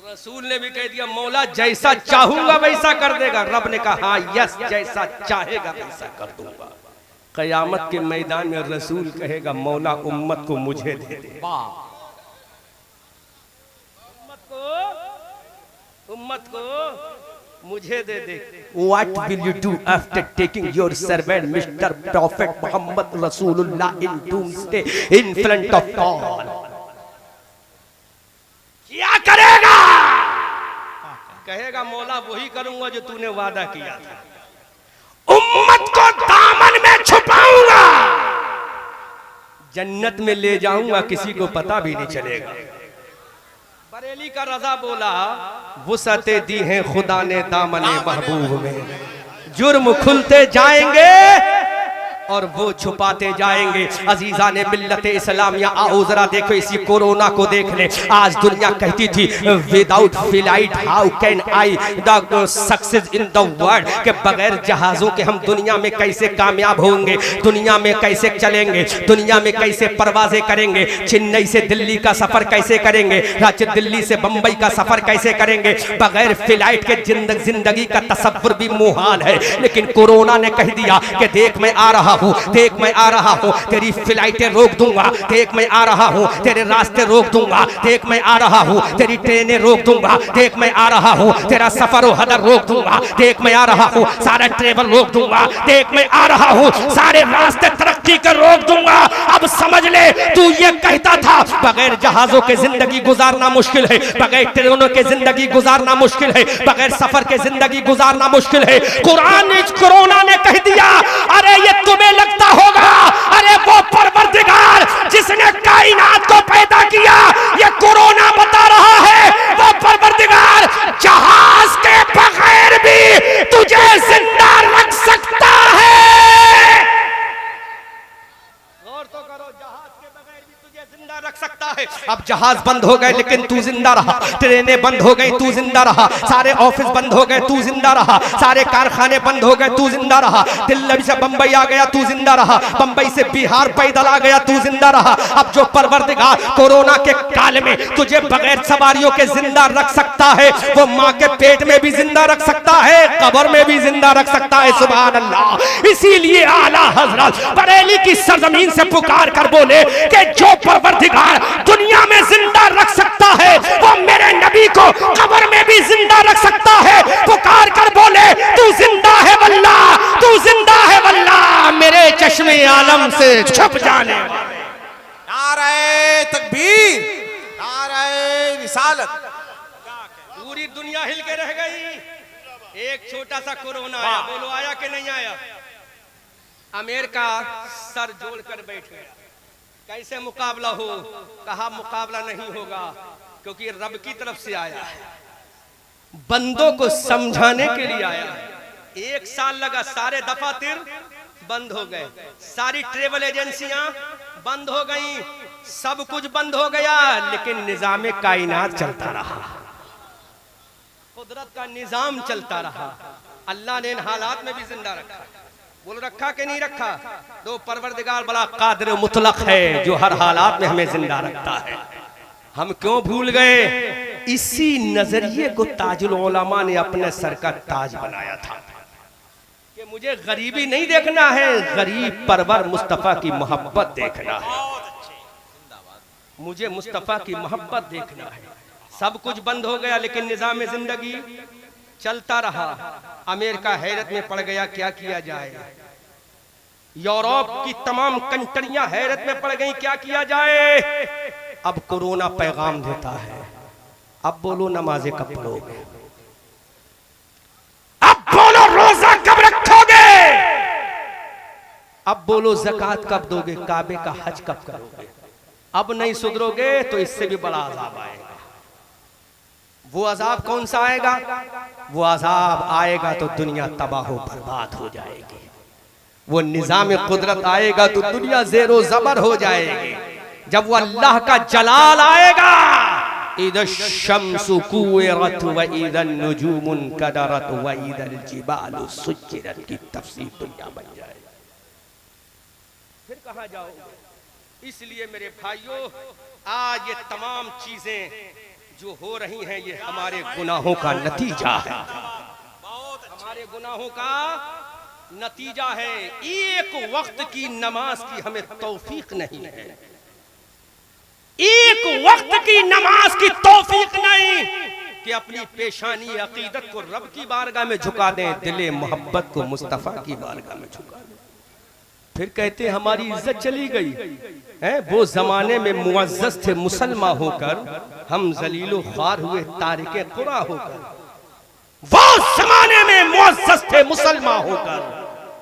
रसूल ने भी कह दिया, मौला जैसा चाहूंगा वैसा कर देगा। रब ने कहा हाँ यस, जैसा चाहेगा वैसा कर दूंगा। कयामत के मैदान में रसूल कहेगा, मौला उम्मत को मुझे दे दे, उम्मत को मुझे दे दे। What will you do after taking your servant Mr. Prophet Muhammad Rasulullah in doomsday in front of God? क्या करेगा? कहेगा मौला वही करूंगा जो तूने वादा किया था। उम्मत को दामन में छुपाऊंगा, जन्नत में ले जाऊंगा, किसी को पता भी नहीं चलेगा। बरेली का रजा बोला, वुसअते दी हैं खुदा ने दामने महबूब में, जुर्म खुलते जाएंगे और वो छुपाते जाएंगे। अजीजा ने मिल्लत इस्लामिया, आओ जरा देखो इसी कोरोना को देख ले। आज दुनिया कहती थी without flight how can I the success in the world, के बगैर जहाजों के हम दुनिया में कैसे कामयाब होंगे, दुनिया में कैसे चलेंगे, दुनिया में कैसे परवाजें करेंगे, चेन्नई से दिल्ली का सफर कैसे करेंगे, दिल्ली से बंबई का सफर कैसे करेंगे। बगैर फ्लाइट के जिंदगी का तसव्वुर भी मुहाल है। लेकिन कोरोना ने कह दिया कि देख मैं आ रहा हूं, देख मैं आ रहा हूं, तेरी फ्लाइटें रोक दूंगा, देख मैं आ रहा हूं, तेरे रास्ते रोक दूंगा, देख मैं आ रहा हूं, तेरी ट्रेनें रोक दूंगा, देख मैं आ रहा हूं, तेरा सफर व हदर रोक दूंगा, देख मैं आ रहा हूं, सारा ट्रेवल रोक दूंगा, देख मैं आ रहा हूं, सारे रास्ते तरक्की कर रोक दूंगा। अब समझ ले, तू ये कहता था बगैर जहाजों के जिंदगी गुजारना मुश्किल है, बगैर ट्रेनों के जिंदगी गुजारना मुश्किल है, बगैर सफर के जिंदगी गुजारना मुश्किल है। कुरान कोरोना ने कह दिया, अरे ये तुम्हें लगता होगा, अरे वो परवरदिगार जिसने कायनात को पैदा किया, ये कोरोना बता रहा है, वो परवरदिगार जहाज के बगैर भी तुझे जिंदा रख सकता है। गौर तो करो, जहाज के बगैर भी तुझे जिंदा रख सकता है। अब जहाज बंद हो गए लेकिन तू जिंदा रहा, ट्रेनें बंद हो गई तू जिंदा रहा, सारे ऑफिस बंद हो गए तू जिंदा रहा, सारे कारखाने बंद हो गए तू जिंदा रहा, दिल्ली से बंबई आ गया तू जिंदा रहा, बंबई से बिहार पैदल आ गया तू जिंदा रहा। अब जो परवरदिगार कोरोना के काल में तुझे बगैर सवारियों के जिंदा रख सकता है, वो माँ के पेट में भी जिंदा रख सकता है, कब्र में भी जिंदा रख सकता है। सुभान अल्लाह। इसीलिए आला हजरत बरेली की सरजमीन से पुकार कर बोले कि जो परवरदिगार दुनिया में जिंदा रख सकता है, वो मेरे नबी को कब्र में भी जिंदा रख सकता है। पुकार कर बोले, तू जिंदा है वल्लाह, तू जिंदा है वल्लाह, मेरे चश्मे आलम से छुप जाने वाले। नारे तकबीर, नारे रिसालत। पूरी दुनिया हिल के रह गई। एक छोटा सा कोरोना आया, बोलो आया कि नहीं आया? अमेरिका सर जोड़ कर बैठ गया, कैसे मुकाबला हो? कहा मुकाबला नहीं होगा क्योंकि रब की तरफ से आया है, बंदों को समझाने के लिए आया है। 1 साल लगा, सारे दफातर बंद हो गए, सारी ट्रेवल एजेंसियां बंद हो गई, सब कुछ बंद हो गया, लेकिन निजाम कायनात चलता रहा, कुदरत का निजाम चलता रहा। अल्लाह ने इन हालात में भी जिंदा रखा। बोल रखा कि नहीं रखा? दो परवरदिगार बड़ा कादिर मुतलक है जो हर हालात में हमें जिंदा रखता है। हम क्यों भूल गए इसी नजरिए को ताजुल उलमा ने अपने सर का ताज बनाया था कि मुझे गरीबी नहीं देखना है, गरीब परवर मुस्तफा की मोहब्बत देखना है, मुझे मुस्तफा की मोहब्बत देखना है। सब कुछ बंद हो गया लेकिन निजाम जिंदगी चलता रहा। अमेरिका हैरत में पड़ गया, क्या किया जाए। यूरोप की तमाम कंट्रियां हैरत में पड़ गई, क्या किया जाए। अब कोरोना पैगाम देता है, अब बोलो नमाजें कब पढ़ोगे, अब बोलो रोजा कब रखोगे, अब बोलो ज़कात कब दोगे, काबे का हज कब करोगे। अब नहीं सुधरोगे तो इससे भी बड़ा अजाब आएगा। वो अजाब कौन सा आएगा, वो अजाब आएगा तो दुनिया तबाह बर्बाद हो जाएगी। वो निजाम कुदरत आएगा तो दुनिया ज़ेरो ज़बर हो जाएगी। जब वो अल्लाह का जलाल आएगा, इदश शम्सु कुव्विरत व इदन नुजूमुन कदरत व इदल जिबालु सुज्जिरत की तफसीर दुनिया बन जाए, फिर कहां जाओगे। इसलिए मेरे भाइयों, आज ये तमाम चीजें जो हो रही हैं ये हमारे गुनाहों का नतीजा है, हमारे गुनाहों का नतीजा है। एक वक्त की नमाज की हमें तौफीक नहीं है, एक वक्त की नमाज की तौफीक नहीं कि अपनी पेशानी अकीदत को रब की बारगाह में झुका दें, दिले मोहब्बत को मुस्तफा की बारगाह में झुका दें। फिर कहते हमारी इज्जत चली गई है। वो जमाने में मुअज़्ज़ज़ थे मुसलमान होकर, हम जलीलो ख्वार हुए तारिके कुरा होकर। वो जमाने में मुअज़्ज़ज़ थे मुसलमान होकर,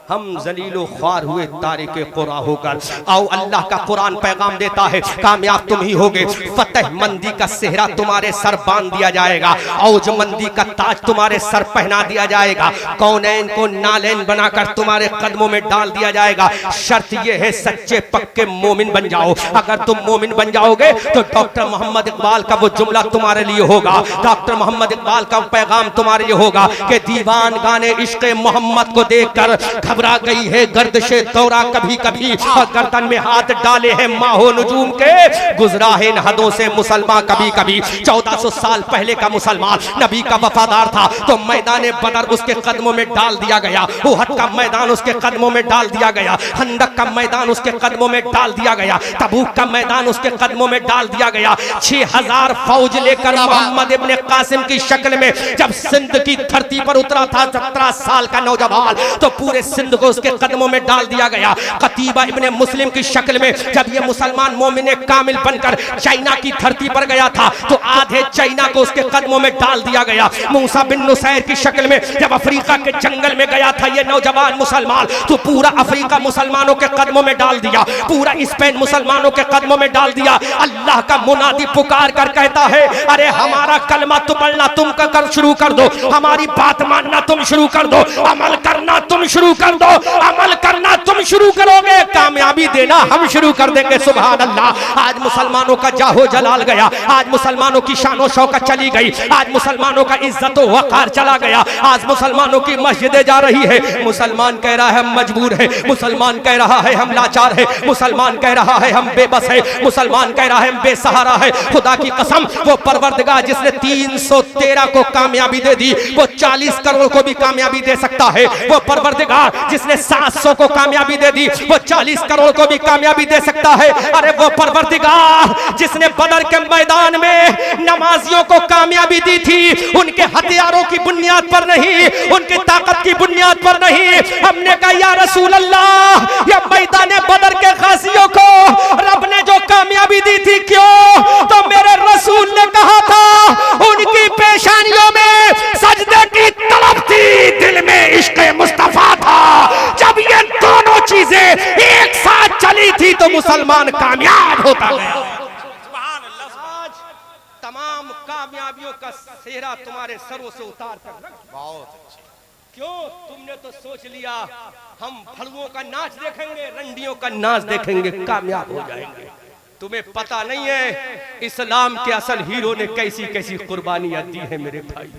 हम जलीलो ख्वार हुए तारिके कुरा होकर। आओ अल्लाह का कुरान पैगाम देता है, कामयाब तुम ही होगे। फतह मंदी का सेहरा तुम्हारे सर बांध दिया जाएगा, औज मंदी का ताज तुम्हारे सर पहना दिया जाएगा, कौनैन को नालैन बनाकर तुम्हारे कदमों में डाल दिया जाएगा। शर्त यह है सच्चे पक्के मोमिन बन जाओ। अगर तुम मोमिन बन जाओगे तो डॉक्टर मोहम्मद इकबाल का वो जुमला तुम्हारे लिए होगा, डॉक्टर मोहम्मद इकबाल का पैगाम तुम्हारे लिए होगा कि दीवान गाने इश्क़ मोहम्मद को देखकर घबरा गई है गर्दिशे दौरा कभी कभी, और गर्दन में हाथ डाले हैं माहो नजूम के, गुजरा है इन हदों से मुसलमान कभी कभी। 1400 साल पहले का मुसलमान नबी का वफादार था तो मैदान बदर उसके कदमों में डाल दिया गया, उहद का मैदान उसके कदमों में डाल दिया गया, खंदक का मैदान उसके कदमों में डाल दिया गया, तबूक का मैदान उसके कदमों में डाल दिया गया। 6000 फौज लेकर मोहम्मद इब्ने कासिम की शक्ल में जब सिंध की धरती पर उतरा था 17 साल का नौजवान, तो पूरे सिंध को उसके कदमों में डाल दिया गया। कतीबा इब्ने मुस्लिम की शक्ल में जब ये मुसलमान मोमिन कामिल बनकर चाइना की धरती पर गया था तो आधे चाइना को उसके कदमों में डाल दिया गया। मूसा बिन नुसैर की शक्ल में जब अफ्रीका के जंगल में गया था ये नौजवान मुसलमान, तो पूरा अफ्रीका मुसलमानों के कदमों में डाल दिया, पूरा स्पेन मुसलमानों के कदमों में डाल दिया। अल्लाह का मुनादी पुकार कर कहता है, अरे हमारा कलमा तो पढ़ना तुम कर शुरू कर दो, हमारी बात मानना तुम शुरू कर दो, अमल करना तुम शुरू कर दो, अमल करना तुम शुरू करोगे, कामयाबी देना हम शुरू कर देंगे। सुभान अल्लाह। आज मुसलमानों का जाहो जलाल गया, आज मुसलमानों की शानो शौकत चली गई, आज मुसलमानों का इज्जत व वक़ार चला गया, आज मुसलमानों की मस्जिदें जा रही है। मुसलमान कह रहा है हम मजबूर है, मुसलमान कह रहा है हम लाचार है, मुसलमान कह रहा है हम बेबस है, मुसलमान कह रहा है हम बेसहारा है। खुदा की कसम, वो परवरदिगार जिसने 313 को कामयाबी दे दी वो 40 करोड़ को भी कामयाबी दे सकता है। वो परवरदिगार जिसने 700 को कामयाबी दे दी वो 40 करोड़ को भी कामयाबी दे सकता है। अरे वो परवरदिगार जिसने बदर के मैदान में नमाजियों को कामयाबी दी थी, उनके हथियारों की बुनियाद पर नहीं, उनकी ताकत की बुनियाद पर नहीं। हमने कहा या रसूल अल्लाह, या मैदान बदर के गाजियों को रब ने जो कामयाबी दी थी क्यों? तो मेरे रसूल ने कहा था उनकी पेशानियों में सजदे की तलब थी, दिल में इश्क़ मुस्तफा था। जब ये दोनों चीजें एक साथ चली थी तो मुसलमान कामयाब होता गया। आज तमाम कामयाबियों का सेहरा तुम्हारे सरों से उतार कर रख। बहुत अच्छे। क्यों? तुमने तो सोच लिया हम भड़ुओं का नाच देखेंगे, रंडियों का नाच देखेंगे, कामयाब हो जाएंगे। तुम्हें पता नहीं है इस्लाम के असल हीरो ने कैसी कैसी कुर्बानियां दी है मेरे भाई।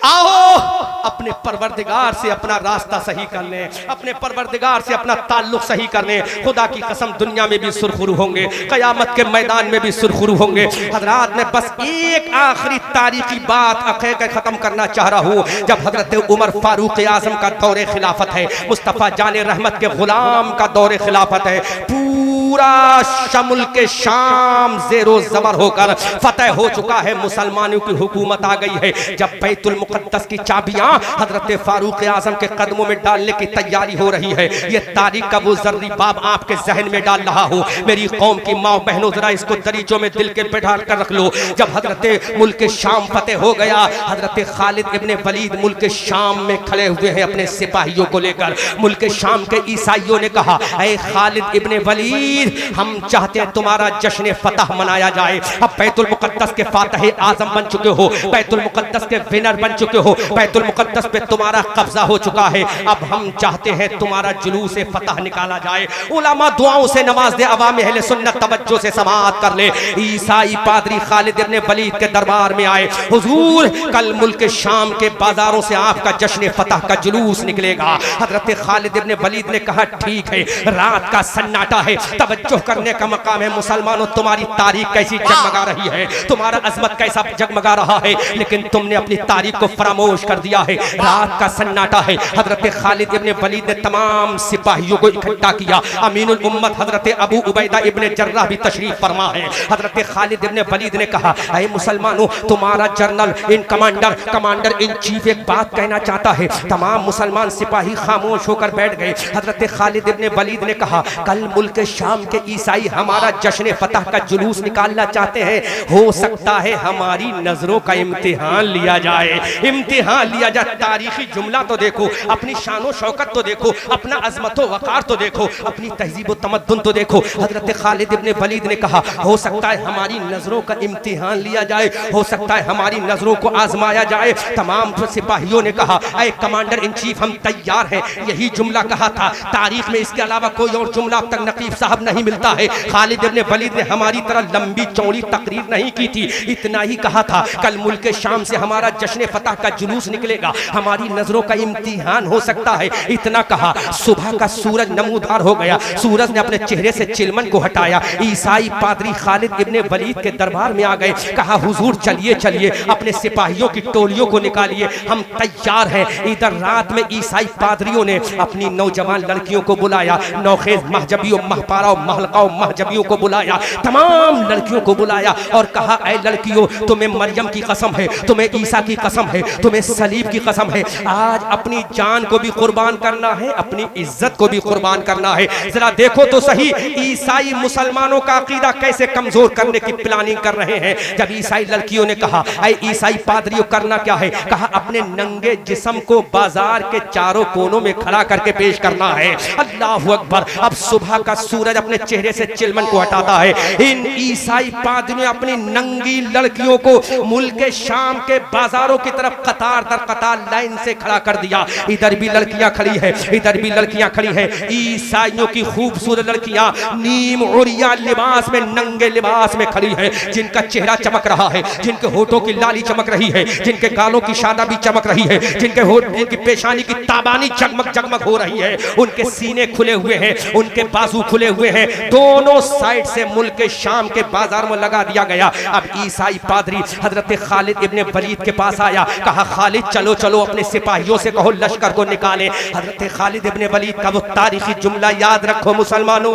आओ अपने परवरदिगार से अपना रास्ता सही कर लें, अपने परवरदिगार से अपना ताल्लुक सही कर लें। खुदा की कसम दुनिया में भी सुरखरू होंगे, क़यामत के मैदान में भी सुरखरू होंगे। हजरात मैं बस एक आखिरी तारीखी बात अक़ीक़ ख़त्म करना चाह रहा हूँ। जब हजरत उमर फारूक आज़म का दौरे खिलाफत है, मुस्तफ़ा जाने रहमत के गुलाम का दौरे खिलाफत है, पूरा शमुल के शाम ज़ेरो ज़बर होकर फतह हो चुका है, मुसलमानों की हुकूमत आ गई है। जब बैतुल मुक़द्दस की चाबियां हजरत फारूक आज़म के कदमों में डालने की तैयारी हो रही है, ये तारीख का वो ज़र्री बाब आपके जहन में डाल रहा हूँ। मेरी कौम की माँ बहनों जरा इसको दरीचों में दिल के बैठा कर रख लो। जब हजरत मुल्क शाम फतेह हो गया, हजरत खालिद इब्ने वलीद मुल्क शाम में खड़े हुए हैं अपने सिपाहियों को लेकर। मुल्क शाम के ईसाइयों ने कहा, ऐ खालिद इब्ने वलीद, हम चाहते हैं तुम्हारा जश्न फतह मनाया जाए। अब बैतुल मुक़द्दस के फातिह आज़म बन चुके हो, बैतुल मुक़द्दस के विनर बन चुके हो, बैतुल मुक़द्दस पे तुम्हारा कब्जा हो चुका है। अब हम चाहते हैं तुम्हारा जुलूस फतह निकाला जाए। उलमा दुआओं से नवाज दे, अवाम अहले सुन्नत तवज्जो से समाअत कर ले। ईसाई पादरी खालिद इब्ने वलीद के दरबार में आए, हुजूर कल मुल्क शाम के बाजारों से आपका जश्न फतह का जुलूस निकलेगा। हजरत खालिद इब्ने वलीद ने कहा, ठीक है, रात का सन्नाटा है, तवज्जो करने का मकाम है। मुसलमानों तुम्हारी तारीख कैसी जगमगा रही है, तुम्हारा अजमत कैसा जगमगा रहा है, लेकिन तुमने अपनी तारीख को फरामोश कर दिया है। रात का सन्नाटा है। हजरत खालिद इब्ने वलीद ने तमाम सिपाहियों को इकट्ठा किया। अमीनुल उम्मत हजरत अबू उबैदा इब्ने जर्राह भी तशरीफ फरमा है। हजरत खालिद इब्ने वलीद ने कहा, ऐ मुसलमानों, तुम्हारा general in commander in chief एक बात कहना चाहता है। तमाम मुसलमान सिपाही खामोश होकर बैठ गए। हजरत खालिद इब्ने वलीद ने कहा, कल मुल्क शाम के ईसाई हमारा जश्न फतह का जुलूस निकालना चाहते हैं, हो सकता है हमारी नजरों का इम्तिहान लिया जाए, इम्तिहान लिया जाए। तारीखी जुमला तो देखो, अपनी शानो शौकत तो देखो, अपना अजमत वकार तो देखो, अपनी तहजीब व तमद्दुन तो देखो। हजरत खालिद इब्ने वलीद ने कहा, हो सकता है हमारी नजरों का इम्तिहान लिया जाए, हो सकता है हमारी नजरों को आजमाया जाए। तमाम सिपाहियों ने कहा, ऐ कमांडर इन चीफ, हम तैयार हैं। यही जुमला कहा था तारीख में, इसके अलावा कोई और जुमला अब तक नकीब साहब नहीं मिलता है। खालिद इब्ने वलीद ने हमारी तरह लंबी चौड़ी तकरीर नहीं की थी, इतना ही कहा था, कल मुल्क शाम से हमारा जश्न फतह का जुलूस निकलेगा, हमारी नजरों का इम्तिहान हो सकता है, इतना कहा। सुबह का सूरज नमूदार हो गया, सूरज ने अपने चेहरे से चिलमन को हटाया। ईसाई पादरी खालिद इब्ने वलीद के दरबार में आ गए, कहा, हुजूर चलिए चलिए, अपने सिपाहियों की टोलियों को निकालिए, हम तैयार हैं। इधर रात में ईसाई पादरियों ने अपनी नौजवान लड़कियों को बुलाया, नौखेज महजबियों, महपाराओं, महलकाओं महजबियों को बुलाया, तमाम लड़कियों को बुलाया और कहा, ऐ लड़कियों, तुम्हें मरियम की कसम है, तुम्हें ईसा की कसम है, तुम्हें सलीब की कसम है, आज अपनी जान को भी कुर्बान करना है, अपनी इज्जत को भी कुर्बान करना है। जरा देखो तो सही, ईसाई मुसलमानों का अकीदा कैसे कमजोर करने की प्लानिंग कर रहे हैं। जब ईसाई लड़कियों ने कहा, ऐ ईसाई पादरियों, करना क्या है, कहा, अपने नंगे जिस्म को बाजार के चारों कोनों में खड़ा करके पेश करना है। अल्लाहु अकबर। अब सुबह का सूरज अपने चेहरे से चिलमन को हटाता है। इन ईसाई पादरियों ने अपनी नंगी लड़कियों को मुल्क शाम के बाजारों की तरफ कतार दर कतार लाइन से खड़ा कर दिया। इधर भी लड़कियां खड़ी है, इधर भी लड़कियां खड़ी है। ईसाइयों की खूबसूरत लड़कियां नीम उरिया लिबास में, नंगे लिबास में खड़ी है, जिनका चेहरा चमक रहा है, जिनके होठों की लाली चमक रही है, जिनके गालों की शादा भी चमक रही है, जिनकी पेशानी की ताबानी जगमग जगमग हो रही है, उनके सीने खुले हुए हैं, उनके बाजू खुले हुए हैं, दोनों साइड से मुल्क शाम के बाजार में लगा दिया गया। अब ईसाई पादरी हजरत खालिद इब्ने वलीद के पास आया, कहा, खालिद चलो चलो, अपने सिपाहियों से कहो लश्कर को निकाले। हजरत खालिद इब्ने वलीद का वो तारीखी जुमला याद रखो मुसलमानों,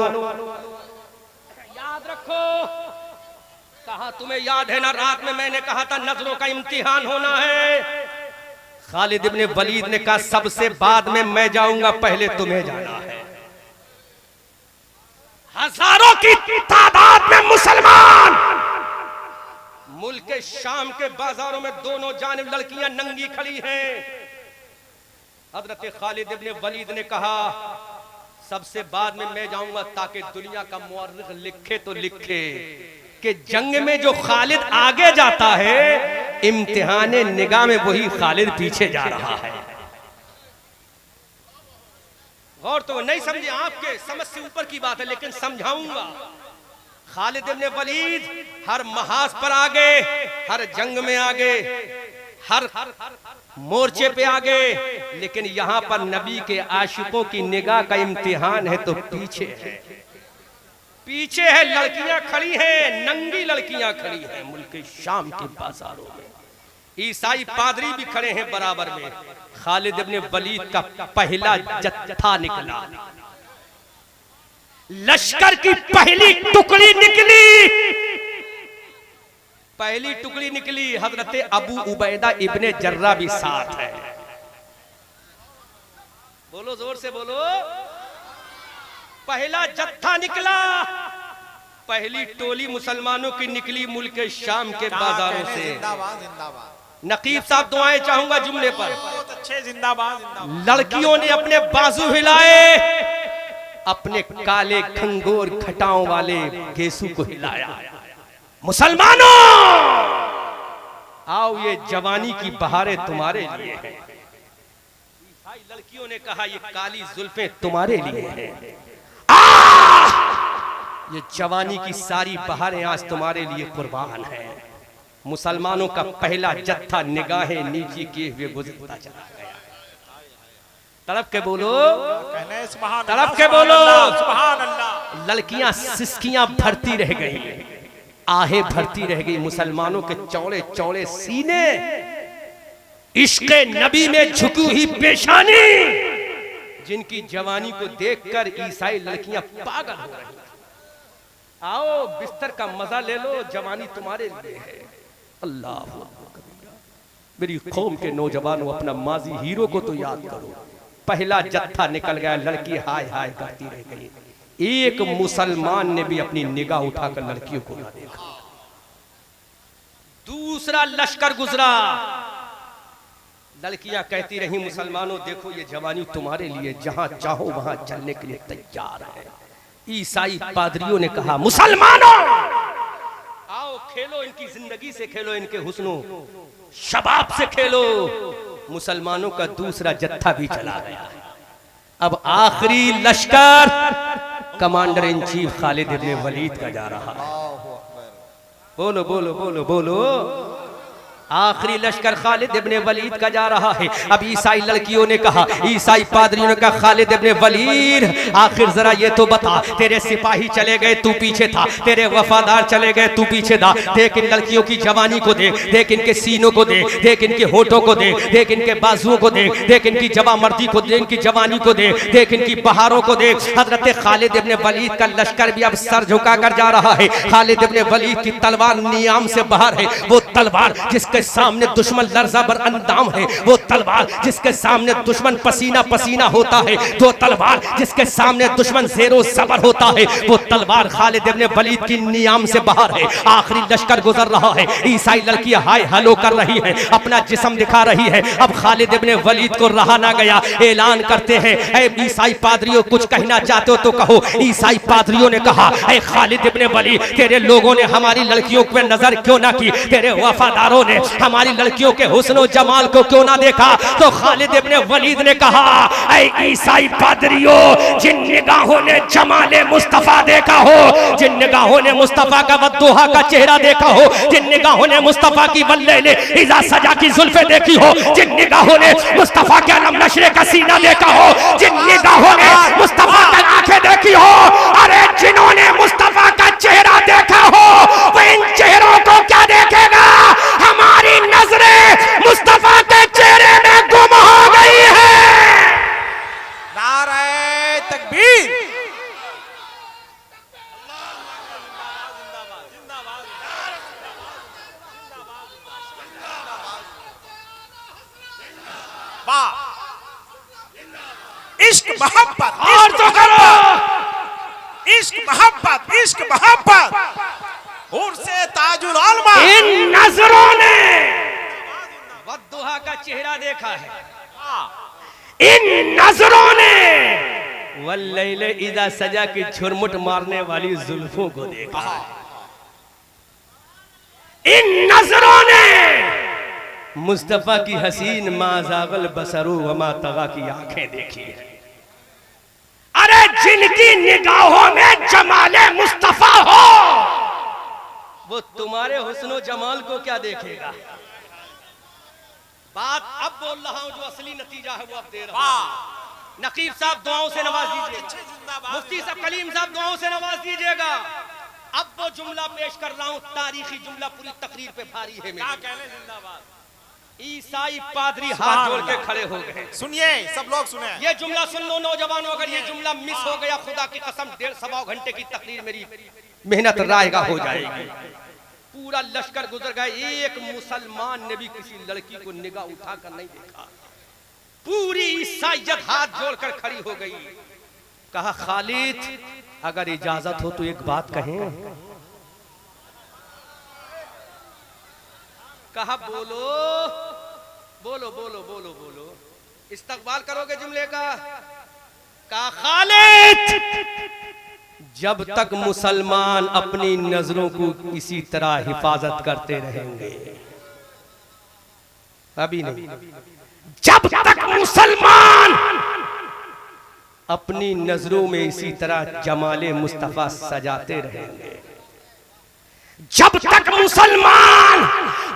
याद रखो। कहा, तुम्हें याद है ना, रात में मैंने कहा था नजरों का इम्तिहान होना है। खालिद इब्ने वलीद ने कहा, सबसे बाद में मैं जाऊंगा, पहले तुम्हें जाना है। हजारों की तादाद में मुसलमान मुल्क शाम के बाजारों में दोनों जानिब लड़कियां नंगी खड़ी हैं। हजरत खालिद इब्ने वलीद ने कहा, सबसे बाद में मैं जाऊंगा, ताकि दुनिया का मुअर्रिख लिखे तो लिखे कि जंग में जो खालिद आगे जाता है, इम्तिहाने निगाह में वही खालिद पीछे जा रहा है। गौर तो नहीं समझे, आपके समझ से ऊपर की बात है, लेकिन समझाऊंगा। खालिद इब्ने वलीद हर महाज पर आगे, हर जंग में आगे, हर मोर्चे पे आ गए, लेकिन यहाँ पर नबी के आशिकों की निगाह का इम्तिहान है तो पीछे है, पीछे है। लड़कियां खड़ी हैं, नंगी लड़कियां खड़ी हैं मुल्क शाम के बाजारों में। ईसाई पादरी भी खड़े हैं बराबर में। खालिद इब्ने वलीद का पहला जत्था निकला, लश्कर की पहली टुकड़ी निकली, पहली टुकड़ी निकली। हजरत अबू उबैदा इब्ने जर्रा भी साथ है। बोलो जोर से बोलो। पहला जत्था निकला, पहली टोली मुसलमानों की निकली मुल्क शाम के बाजारों से। जिंदाबाद जिंदाबाद। नकीब साहब दुआएं चाहूंगा जुमले पर। बहुत अच्छे, जिंदाबाद जिंदाबाद। लड़कियों ने अपने बाजू हिलाए, अपने काले खंगोर खटाओं वाले गेसू को हिलाया। मुसलमानों आओ, ये जवानी की बहारें तुम्हारे लिए हैं। ईसाई लड़कियों ने कहा ये काली जुल्फें तुम्हारे लिए हैं। ये जवानी की सारी बहारें आज तुम्हारे लिए कुर्बान हैं। मुसलमानों का पहला जत्था निगाहें नीची किए हुए गुजरता चला गया। तड़प के बोलो, तड़प के बोलो सुभान अल्लाह। लड़कियां सिसकियां भरती रह गई, आहें भरती रह गई। मुसलमानों के चौड़े चौड़े सीने, इश्क़ नबी में झुकी हुई पेशानी, जिनकी जवानी को देखकर ईसाई लड़कियां पागल हो रही। आओ बिस्तर का मजा ले लो, जवानी तुम्हारे लिए है। अल्लाह, मेरी कौम के नौजवानों, अपना माजी हीरो को तो याद करो। पहला जत्था निकल गया, लड़की हाय हाय करती रह गई। एक मुसलमान ने भी अपनी निगाह उठाकर लड़कियों को ना देखा। दूसरा लश्कर गुजरा, लड़कियां कहती रही मुसलमानों देखो ये जवानी तुम्हारे लिए, जहां चाहो वहां चलने के लिए तैयार है। ईसाई पादरियों ने कहा मुसलमानों आओ खेलो, इनकी जिंदगी से खेलो, इनके हुस्नो शबाब से खेलो। मुसलमानों का दूसरा जत्था भी चला गया। अब आखिरी लश्कर कमांडर इन चीफ खालिद इब्ने वलीद का जा रहा है। बोलो बोलो बोलो बोलो। आखिरी लश्कर खालिद इब्ने वलीद का जा रहा है। अब ईसाई लड़कियों ने कहा, ईसाई पादरियों ने कहा खालिद इब्ने वलीद आखिर जरा ये तो बता, तेरे सिपाही चले गए तू पीछे था, तेरे वफादार चले गए तू पीछे था। देख इन लड़कियों की जवानी को देख, देख इनके सीनों को देख, देख इनके होठों को देख, देख इनके बाजुओं को देख, देख इनकी जवामर्दी को देख, इनकी जवानी को देख, देख इनकी बहारों को देख। हजरत खालिद इब्ने वलीद का लश्कर भी अब सर झुका कर जा रहा है। खालिद इब्ने वलीद की तलवार नियाम से बाहर है, वो तलवार जिसके सामने दुश्मन लर्जा बर अंदाम है, वो तलवार जिसके सामने दुश्मन पसीना पसीना होता है, वो तलवार जिसके सामने दुश्मन ज़ेरो ज़बर होता है, वो तलवार खालिद इब्ने वलीद की नियाम से बाहर है। आखिरी लश्कर गुजर रहा है। ईसाई लड़कियां हाय हलो कर रही है, अपना जिस्म दिखा रही है। अब खालिद इब्ने वलीद को रहा ना गया, ऐलान करते हैं ऐ ईसाई पादरियों कुछ कहना चाहते हो तो कहो। ईसाई पादरियों ने कहा ऐ खालिद इब्ने वलीद, तेरे लोगों ने हमारी लड़कियों पे नजर क्यों ना की, तेरे वफादारों ने हमारी लड़कियों के हुस्न जमाल को क्यों ना देखा। तो खालिद इब्ने वलीद ने कहा ऐ ईसाई पादरियों, जिन निगाहों ने जमाले मुस्तफा देखा हो, जिन निगाहों ने मुस्तफा का वद्दुहा का चेहरा देखा हो, जिन निगाहों ने मुस्तफा की वल्लैले इज़ा सजा की जुल्फे देखी हो, जिन निगाहों ने मुस्तफा के अलम नशरे का सीना देखा हो, जिन निगाहों ने मुस्तफा की आंखें देखी हो, अरे जिन्होंने मुस्तफा का चेहरा देखा हो वो इन चेहरों को क्या देखेगा। हमारी नजरें मुस्तफा के चेहरे में गुम हो गई है। नारे तकबीर। वाह, इश्क मोहब्बत और तो करो, इश्क मोहब्बत, इश्क मोहब्बत और से ताजुल आलमा। इन नजरों ने वद्दुहा का चेहरा देखा है, इन नजरों ने वल्लैले इज़ा सजा की झुरमुट मारने वाली जुल्फों को देखा है, इन नजरों ने मुस्तफा की हसीन माज़ागल बसरू वमा तगा की आंखें देखी है। अरे जिनकी निगाहों में जमाले मुस्तफा हो वो तुम्हारे हुस्नो जमाल को क्या देखेगा। बात अब बोल रहा हूं, जो असली नतीजा है वो अब दे रहा हूं। वाह नकीब साहब दुआओं से नवाज दीजिएगा, जिंदाबाद मुफ्ती साहब कलीम साहब दुआओं से नवाज दीजिएगा। अब वो जुमला पेश कर रहा हूं, तारीखी जुमला पूरी तकरीर पे भारी है क्या मेरी। कहने जिंदाबाद। ईसाई पादरी हाथ जोड़ के खड़े हो गए। सुनिए सब लोग सुने। ये जुमला सुन लो नौजवानों, अगर ये जुमला मिस हो गया खुदा की कसम 1.5 घंटे की तकरीर मेरी मेहनत रायगा हो जाएगी। पूरा लश्कर गुजर गए, एक मुसलमान ने भी किसी लड़की को निगाह उठाकर नहीं देखा। पूरी ईसाइयत हाथ जोड़कर खड़ी हो गई। कहा खालिद अगर इजाजत हो तो एक बात कहें। कहा बोलो बोलो बोलो बोलो बोलो, इस्तकबाल करोगे जुमले का। कहा खालिद जब तक मुसलमान अपनी नजरों को इसी तरह हिफाजत करते रहेंगे, अभी नहीं, जब तक मुसलमान अपनी नजरों में इसी तरह जमाले मुस्तफा सजाते रहेंगे, जब तक मुसलमान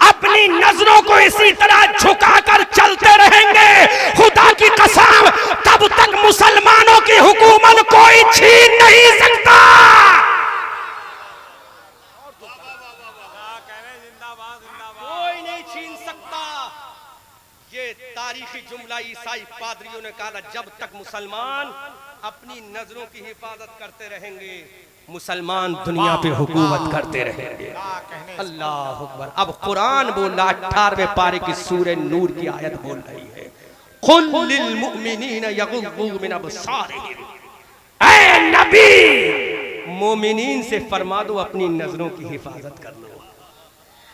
अपनी नजरों को इसी तरह झुकाकर चलते रहेंगे, खुदा की कसम तब तक मुसलमानों की हुकूमत कोई छीन नहीं सकता। कोई नहीं छीन सकता। ये तारीखी जुमला ईसाई पादरियों ने कहा, जब तक मुसलमान अपनी नजरों की हिफाजत करते रहेंगे, मुसलमान दुनिया पे हुकूमत करते रहेंगे। अल्लाह अकबर। अब कुरान बोला 18वें पारे की सूरह नूर की आयत बोल रही है, कुल लिल मुमिनीन यगुद्दू मिन अबसारिहिम। ऐ नबी मोमिनीन से फरमा दो अपनी नजरों की हिफाजत कर लो।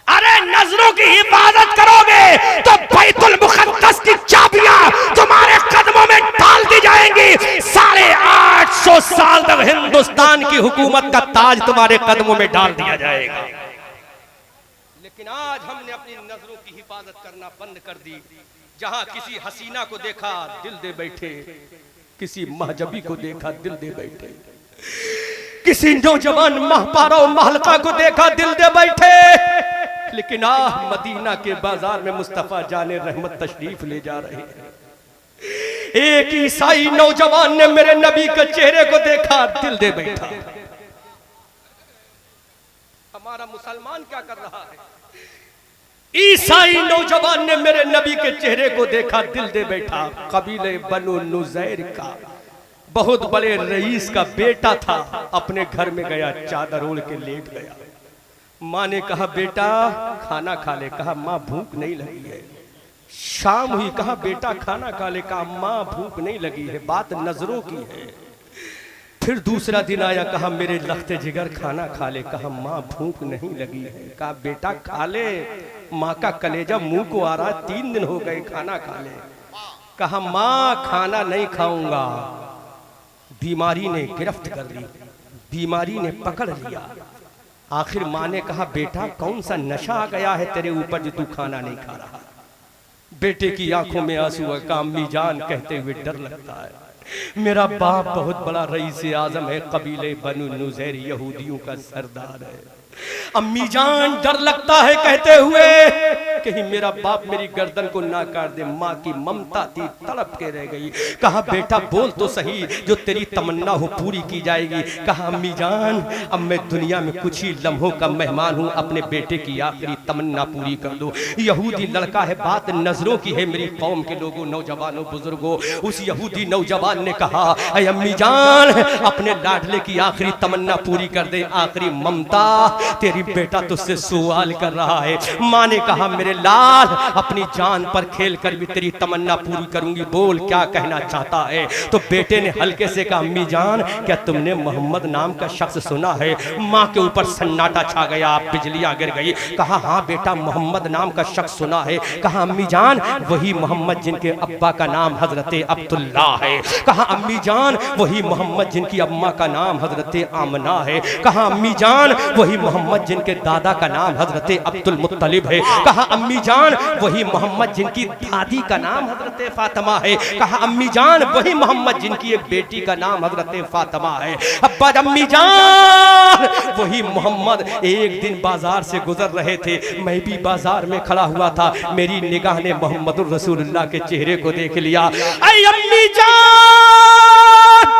अरे नजरों की हिफाजत करोगे तो बैतुल मुक़द्दस की चाबियां तुम्हारे कदमों में डाल दी जाएंगी। 850 साल तक हिंदुस्तान की हुकूमत का ताज तुम्हारे कदमों में डाल दिया जाएगा। लेकिन आज हमने अपनी नजरों की हिफाजत करना बंद कर दी। जहां किसी हसीना को देखा दिल दे बैठे, किसी महजबी को देखा दिल दे बैठे, किसी नौजवान महपारा महलका को देखा दिल दे बैठे। लेकिन मदीना के बाजार में मुस्तफा जाने रहमत तशरीफ ले जा रहे हैं। एक ईसाई नौजवान ने मेरे नबी के चेहरे को देखा दिल दे बैठा। हमारा मुसलमान क्या कर रहा है? ईसाई नौजवान ने मेरे नबी के चेहरे को देखा दिल दे बैठा। कबीले बनु नुज़ैर का बहुत बड़े रईस का बेटा था, अपने घर में गया, चादर ओढ़ के लेट गया। माँ ने कहा बेटा खाना खा ले, कहा माँ भूख नहीं लगी है। शाम हुई, कहा बेटा खाना खा ले, कहा माँ भूख नहीं लगी है। बात नजरों की है। फिर दूसरा दिन आया, कहा मेरे लख्ते जिगर खाना खा ले, कहा माँ भूख नहीं लगी है। कहा बेटा खा ले, माँ का कलेजा मुंह को आ रहा, 3 दिन हो गए खाना खा ले। कहा माँ खाना नहीं खाऊंगा। बीमारी ने गिरफ्त कर ली, बीमारी ने पकड़ लिया। आखिर माँ ने कहा बेटा कौन सा नशा आ गया है तेरे ऊपर जो तू खाना नहीं खा रहा? बेटे की आंखों में आंसू है। कहा अम्मी जान कहते हुए डर लगता है, मेरा बाप बहुत बड़ा रईस आजम है, कबीले बनु नुज़ैर यहूदियों का सरदार है। अम्मी जान डर लगता है कहते हुए कहीं मेरा बाप मेरी गर्दन को ना काट दे। माँ की ममता थी, तड़प के रह गई। कहा बेटा बोल तो सही, जो तेरी तमन्ना हो पूरी की जाएगी। कहा अम्मी जान अब मैं दुनिया में कुछ ही लम्हों का मेहमान हूँ, अपने बेटे की आखिरी तमन्ना पूरी कर दो। यहूदी लड़का है, बात नजरों की है। मेरी कौम के लोगों, नौजवानों, बुजुर्गों, उस यहूदी नौजवान ने कहा अय अम्मी जान अपने लाडले की आखिरी तमन्ना पूरी कर दे, आखिरी ममता तेरी बेटा तुझसे सवाल कर रहा है। माँ ने कहा मेरे लाल अपनी जान पर खेल कर भी तेरी तमन्ना पूरी करूंगी, बोल क्या कहना चाहता है। तो बेटे ने हल्के से कहा अम्मी जान क्या तुमने मोहम्मद नाम का शख्स सुना है? माँ के ऊपर सन्नाटा छा गया, बिजलियां गिर गई। कहा हाँ बेटा मोहम्मद नाम का शख्स सुना है। कहा अम्मी जान वही मोहम्मद जिनके अब्बा का नाम हजरत अब्दुल्ला है। कहा अम्मी जान वही मोहम्मद जिनकी अम्मा का नाम हजरत आमना है। कहा अम्मी जान वही मोहम्मद जिनके दादा का नाम हजरत अब्दुल मुत्तलिब है। कहा अम्मी जान वही मोहम्मद जिनकी दादी का नाम हजरत फातिमा है। कहा अम्मी जान वही मोहम्मद जिनकी एक बेटी का नाम हजरत फातिमा है। अब्बा अम्मी जान वही मोहम्मद। एक दिन बाजार से गुजर रहे थे, मैं भी बाजार में खड़ा हुआ था, मेरी निगाह ने मोहम्मद रसूलुल्लाह के चेहरे को देख लिया। ऐ अम्मी जान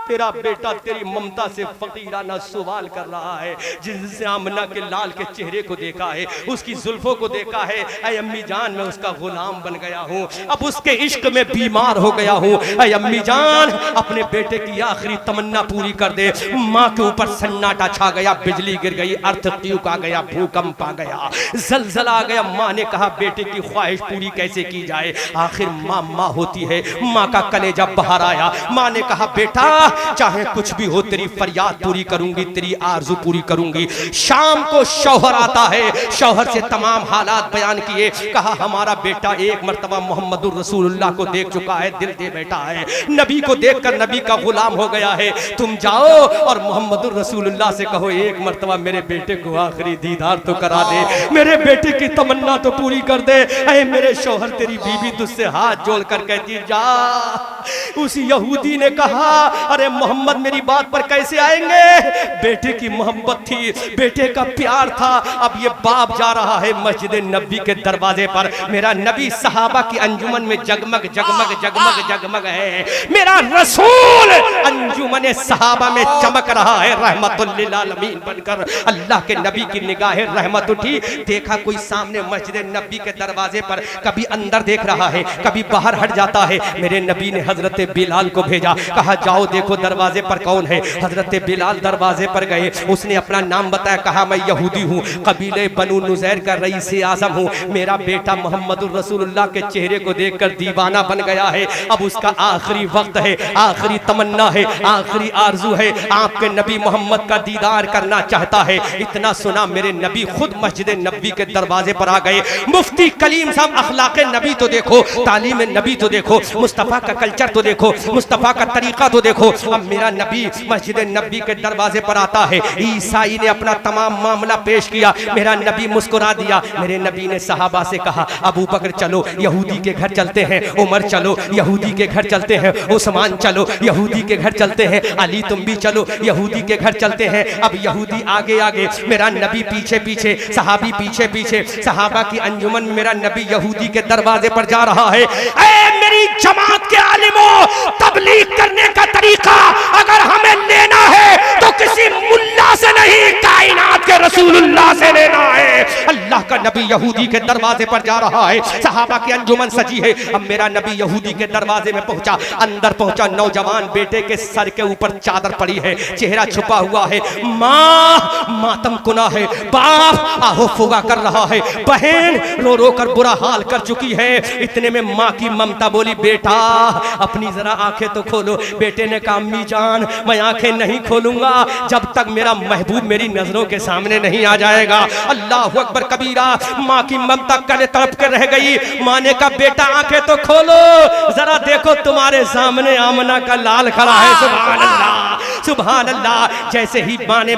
तेरा बेटा तेरी ममता से फकीराना सवाल कर रहा है। जिससे आमना के लाल के चेहरे को देखा है, उसकी जुल्फों को देखा है, ऐ अम्मी जान मैं उसका गुलाम बन गया हूँ, अब उसके इश्क में बीमार हो गया हूँ। ऐ अम्मी जान अपने बेटे की आखिरी तमन्ना पूरी कर दे। माँ के ऊपर सन्नाटा छा गया, बिजली गिर गई, अर्थक्वेक आ गया, भूकंप आ गया, जलजला आ गया। माँ ने कहा बेटे की ख्वाहिश पूरी कैसे की जाए, आखिर माँ माँ होती है। माँ का कलेजा बाहर आया। माँ ने कहा बेटा चाहे कुछ भी हो तेरी फरियाद पूरी करूंगी, तेरी आरज़ू पूरी करूंगी। शाम को शौहर आता है, शौहर से तमाम हालात बयान किए। कहा हमारा बेटा एक मर्तबा मोहम्मदुर रसूलुल्लाह को देख चुका है, दिल दे बैठा है, नबी को देखकर नबी का गुलाम हो गया है। तुम जाओ और मोहम्मदुर रसूलुल्लाह से कहो एक मर्तबा मेरे बेटे को आखिरी दीदार तो करा दे, मेरे बेटे की तमन्ना तो पूरी कर दे। ऐ मेरे शौहर तेरी बीवी तुझसे हाथ जोड़कर कहती जा। उस यहूदी ने कहा अरे मोहम्मद मेरी बात पर कैसे आएंगे, बेटे की मोहब्बत थी, बेटे का प्यार था। अब ये बाप जा रहा है मस्जिद नबी के दरवाजे पर, मेरा नबी सहाबा की अंजुमन में जगमग जगमग जगमग जगमग है, मेरा रसूल अंजुमन सहाबा में चमक रहा है रहमतुल लिल आलमीन बनकर। अल्लाह के नबी की निगाह रहमत उठी, देखा कोई सामने मस्जिद नबी के दरवाजे पर, कभी अंदर देख रहा है, कभी बाहर हट जाता है। मेरे नबी ने हजरत बिलाल को भेजा, कहा जाओ देखो दरवाजे पर कौन है। हजरत बिलाल दरवाजे पर गए, उसने अपना नाम बताया, कहा मैं यहूदी हूँ, कबीले बनु नुज़ैर का रईस आज़म हूँ, मेरा बेटा मोहम्मदुर रसूलुल्लाह के चेहरे को देखकर दीवाना बन गया है, अब उसका आखिरी वक्त है, आखिरी तमन्ना है, आखिरी आरजू है, आपके नबी मोहम्मद का दीदार करना चाहता है। इतना सुना मेरे नबी खुद मस्जिद नबी के दरवाजे पर आ गए। मुफ्ती कलीम साहब अखलाक नबी तो देखो, तालीम नबी तो देखो, मुस्तफ़ा का कल्चर तो देखो, मुस्तफ़ा का तरीका तो देखो। अब मेरा नबी मस्जिद नबी के दरवाजे पर आता है, ईसाई ने अपना तमाम मामला पेश किया, मेरा नबी मुस्कुरा दिया। मेरे नबी ने सहाबा से कहा अबू बकर चलो यहूदी के घर चलते हैं, उमर चलो यहूदी के घर चलते हैं, उस्मान चलो यहूदी के घर चलते हैं, अली तुम भी चलो यहूदी के घर चलते हैं। अब यहूदी आगे आगे, मेरा नबी पीछे पीछे, सहाबी पीछे पीछे, सहाबा की अंजुमन में मेरा नबी यहूदी के दरवाजे पर जा रहा है। ऐ मेरी जमात के आलिमों, तबलीग करने का तरीका अगर हमें लेना है तो किसी मुल्ला से नहीं, कायनात के रसूलुल्लाह से लेना है। अल्लाह का नबी यहूदी के दरवाजे पर जा रहा है, सहाबा की अंजुमन सजी है। अब मेरा नबी यहूदी के दरवाजे में पहुंचा, अंदर पहुंचा, नौजवान बेटे के सर के ऊपर चादर पड़ी है, चेहरा छुपा हुआ है, माँ मातम कुना है, बाप आहो फुगा कर रहा है, बहन रो रो कर बुरा हाल कर चुकी है। इतने में माँ की ममता बोली बेटा अपनी जरा आंखें तो खोलो। बेटे ने कहा अम्मी जान मैं आंखें नहीं खोलूंगा जब तक मेरा महबूब मेरी नजरों के सामने नहीं आ जाएगा। अल्लाह अकबर कबीरा। माँ की ममता कले तड़प के रह गई। माँ ने कहा बेटा आंखें तो खोलो, जरा देखो तुम्हारे सामने आमना का लाल खड़ा है। सुभान अल्लाह सुभान अल्लाह। जैसे ही माँ ने